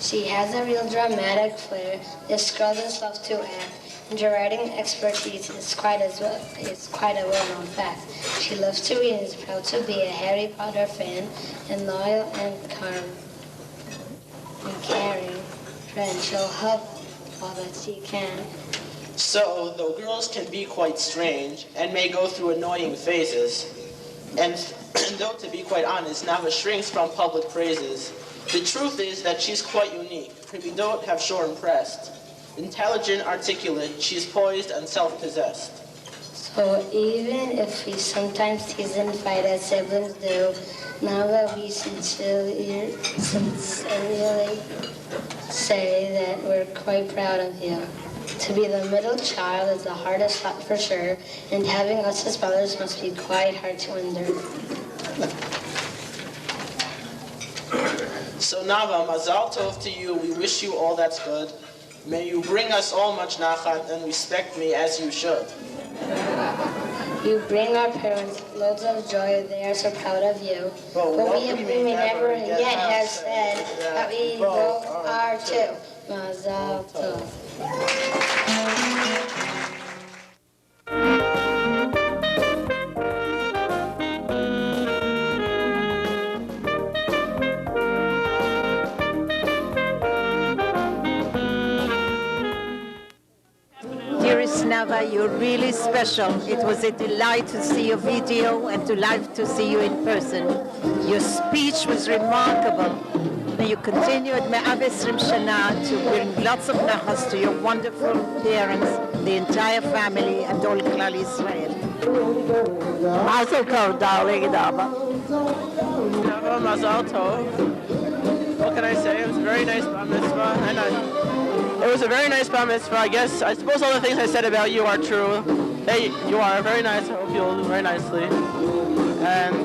Speaker 16: She has a real dramatic flair. This girl just loves to act. And her writing expertise is quite a well-known fact. She loves to read and is proud to be a Harry Potter fan, and loyal and caring friend. She'll help all that she can.
Speaker 15: So, though girls can be quite strange and may go through annoying phases, and though to be quite honest, Nava shrinks from public praises, the truth is that she's quite unique. We don't have sure impressed. Intelligent, articulate, she's poised and self-possessed.
Speaker 16: So even if we sometimes tease and fight as siblings do, Nava, we sincerely say that we're quite proud of you. To be the middle child is the hardest lot for sure, and having us as brothers must be quite hard to endure.
Speaker 15: So Nava, Mazal Tov to you. We wish you all that's good. May you bring us all much nachat and respect me as you should.
Speaker 16: You bring our parents loads of joy. They are so proud of you. But we may never yet have said that we both are too. Mazal Tov.
Speaker 17: Dearest Nava, you're really special. It was a delight to see your video and to see you in person. Your speech was remarkable. May you continue at Me'av Esrim Shana to bring lots of nachas to your wonderful parents, the entire family, and all Klal Yisrael.
Speaker 15: Mazel Tov, darling Nava. Nava, Mazel Tov. What can I say? It was a very nice bar mitzvah, and it was a very nice bar mitzvah. I suppose all the things I said about you are true. Hey, you are very nice. I hope you'll do very nicely. And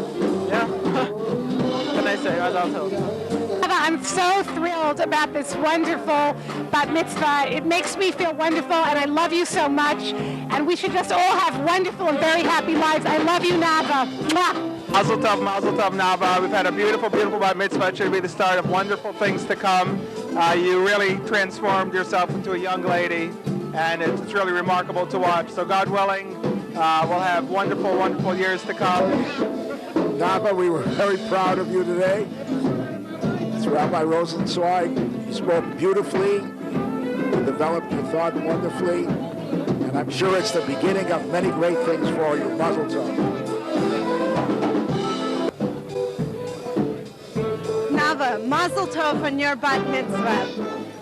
Speaker 15: yeah, what can I say? Mazel Tov.
Speaker 9: I'm so thrilled about this wonderful bat mitzvah. It makes me feel wonderful, and I love you so much. And we should just all have wonderful and very happy lives. I love you, Nava. Mwah.
Speaker 8: Mazel tov, Nava. We've had a beautiful, beautiful bat mitzvah. It should be the start of wonderful things to come. You really transformed yourself into a young lady, and it's really remarkable to watch. So God willing, we'll have wonderful, wonderful years to come.
Speaker 18: Nava, we were very proud of you today. As Rabbi Rosenzweig, you spoke beautifully, you developed your thought wonderfully, and I'm sure it's the beginning of many great things for you. Mazel tov.
Speaker 19: Nava, Mazel Tov on your bat mitzvah.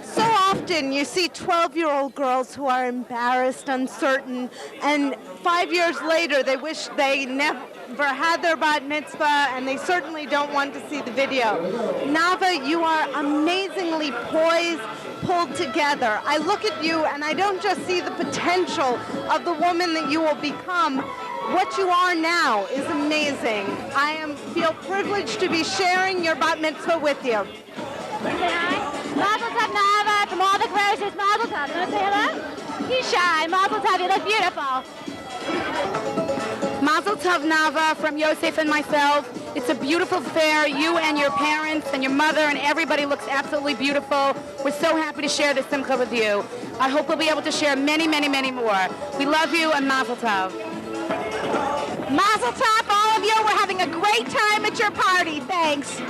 Speaker 19: So often you see 12-year-old girls who are embarrassed, uncertain, and 5 years later they wish they never had their bat mitzvah, and they certainly don't want to see the video. Nava, you are amazingly poised, pulled together. I look at you and I don't just see the potential of the woman that you will become. What you are now is amazing. I feel privileged to be sharing your bat mitzvah with you.
Speaker 3: Mazel Tov, Nava, from all the groceries. Mazel Tov. You want to say hello? You shy. Mazel Tov. You look beautiful.
Speaker 19: Mazel Tov, Nava, from Yosef and myself. It's a beautiful fair. You and your parents and your mother and everybody looks absolutely beautiful. We're so happy to share this simcha with you. I hope we'll be able to share many, many, many more. We love you, and Mazel Tov. Mazel Tov, all of you. We're having a great time at your party. Thanks.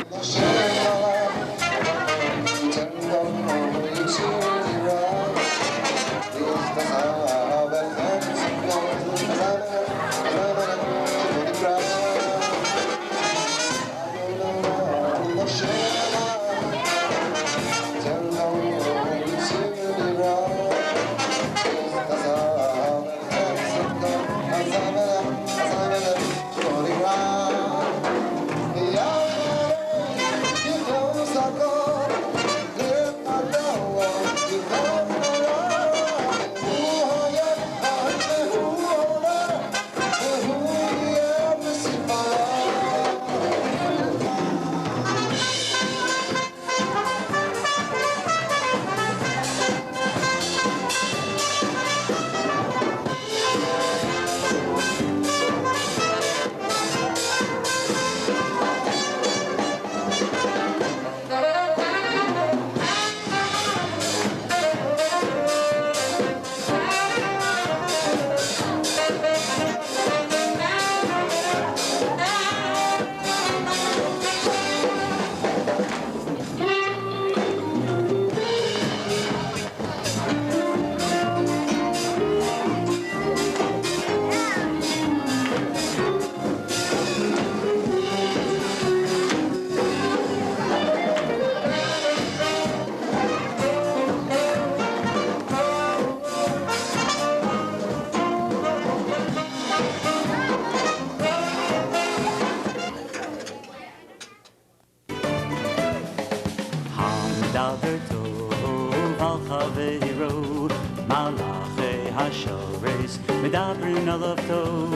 Speaker 20: Daver tov al chaveiro, malachei hashores medabrin alav tov,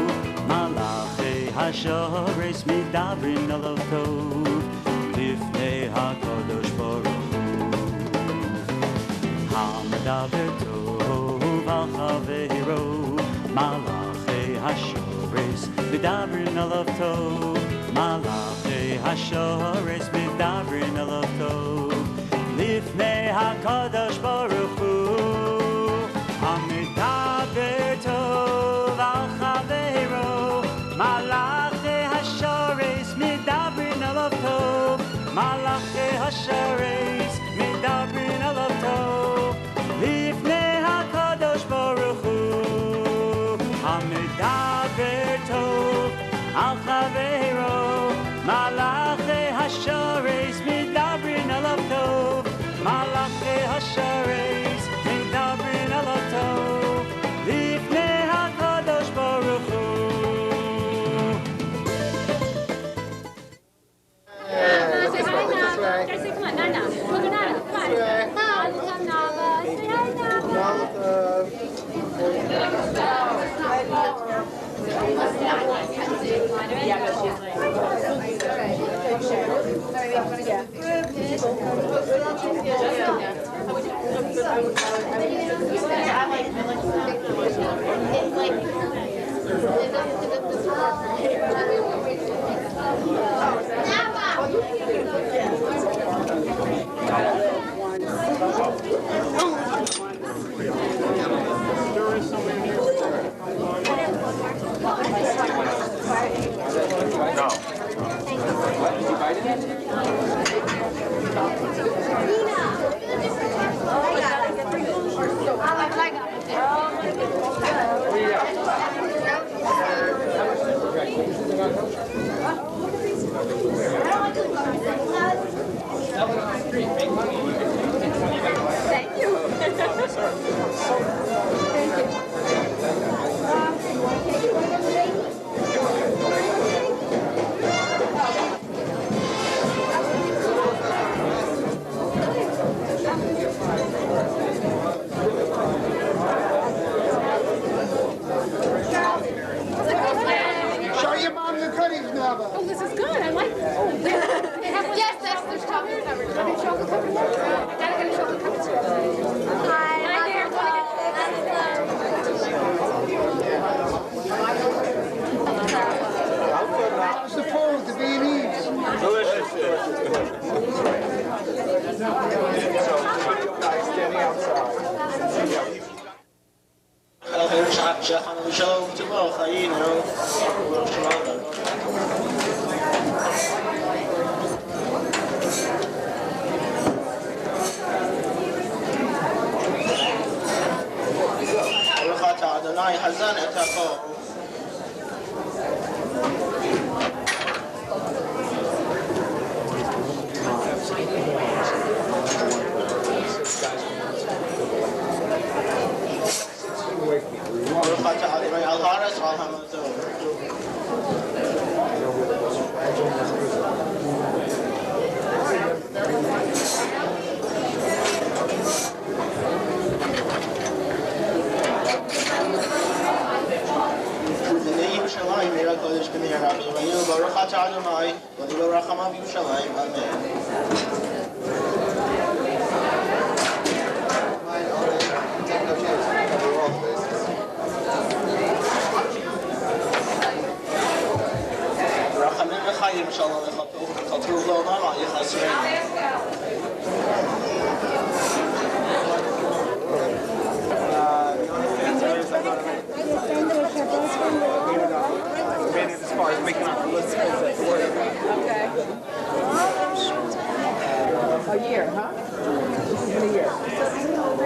Speaker 20: malachei hashores medabrin alav tov, lifnei HaKadosh Baruch Hu HaMedaber Tov Al Chaveiro Malachei HaShores Medabrin Alav Tov Malachei HaShores Medabrin Alav Tov Lifnei HaKadosh Baruch Hu HaMedaber Tov Al Chaveiro Malachei HaShores Medabrin Alav Tov Malachei HaShores Medabrin Alav Tov Lifnei HaKadosh Baruch Hu HaMedaber Tov Al Chaveiro Malachei HaShores Medabrin Alav Tov Malachei HaShores Medabrin Alav Tov Lifnei HaKadosh Baruch Hu.
Speaker 3: Come on, Nana. Look at Nana. Come on. Mazel tov, Nava. Say hi, Thank you.
Speaker 13: Show your mom the goodies, Nava.
Speaker 3: Oh, this is good. I like this. Yes, there's chocolate covered. Want a chocolate covered one? Gotta get a chocolate covered too. Hi there,
Speaker 13: How's the food, the B&E's?
Speaker 1: Delicious. Standing outside.
Speaker 15: Shalom to both. Adonai Hazan et HaKol. Baruch atah Adonai al haaretz v'al hamatzot. Yerushalayim Eir HaKodesh b'nei Rabbi Yirmiyah Baruch atah Adonai v'libo rachamav Yerushalayim. Amen. Rachamim v'chayim shalom v'chatuv l'olam ha'yichasrein.
Speaker 1: Made it as far as making out the list at work.
Speaker 7: Okay. A year, huh? This has been a year.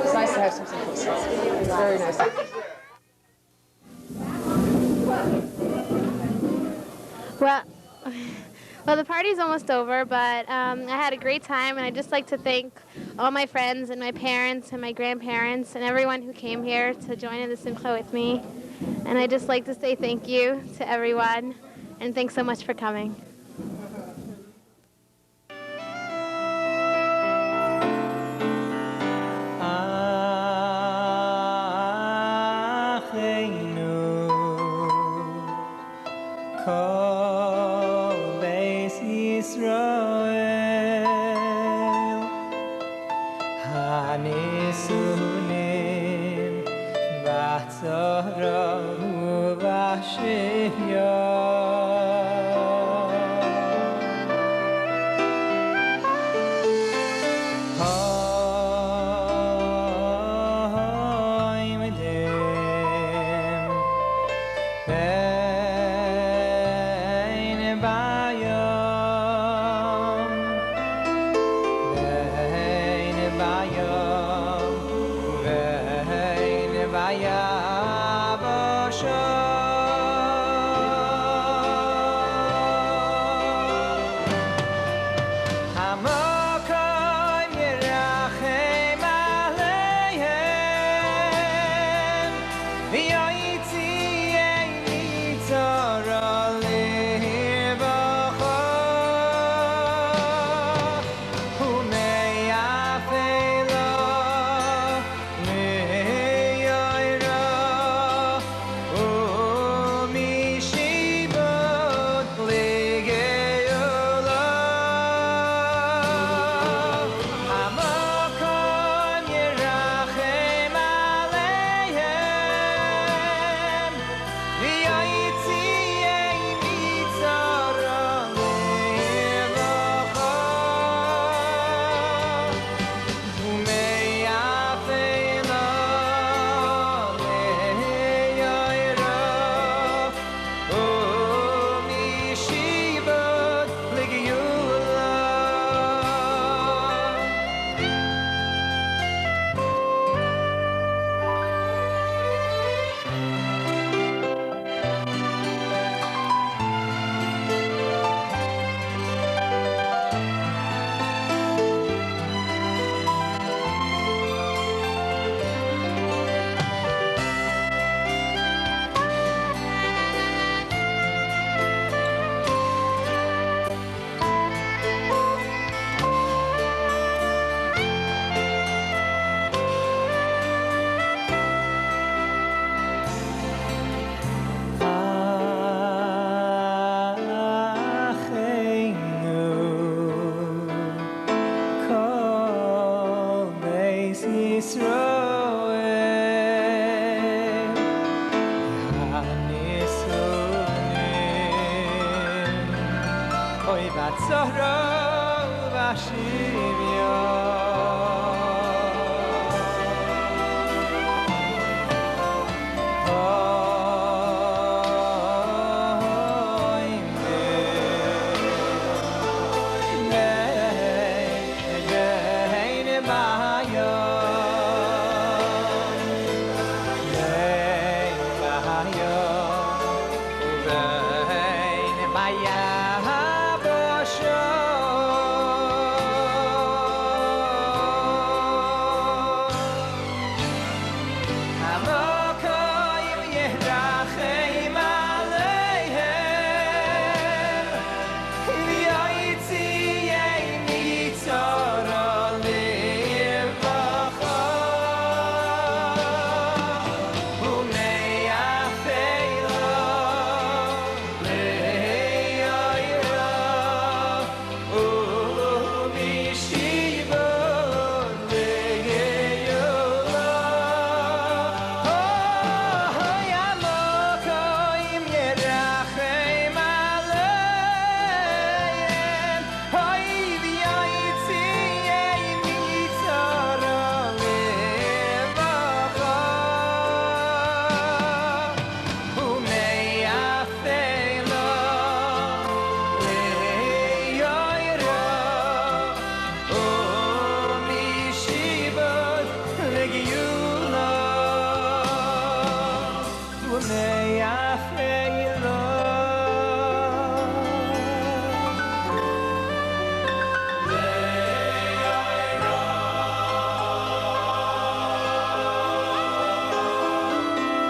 Speaker 7: It's nice to have some simplicity. Very nice.
Speaker 10: Well, the party's almost over, but I had a great time, and I'd just like to thank all my friends and my parents and my grandparents and everyone who came here to join in the Simcha with me. And I'd just like to say thank you to everyone, and thanks so much for coming.
Speaker 21: Kol Beis Yisrael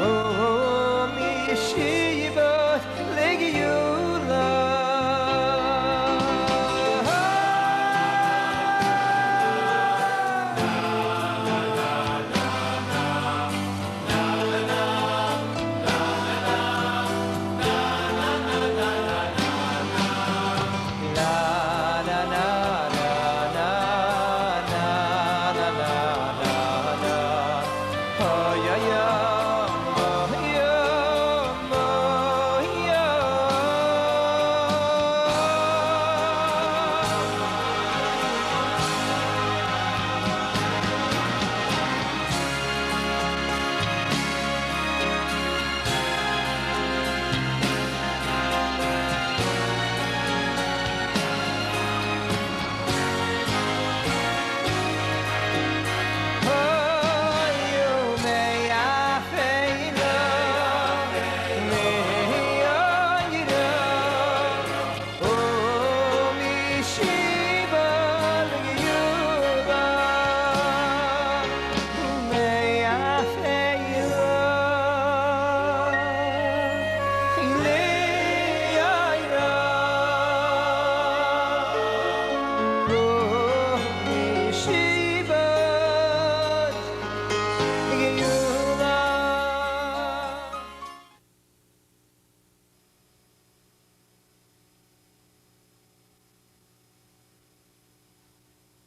Speaker 21: Oh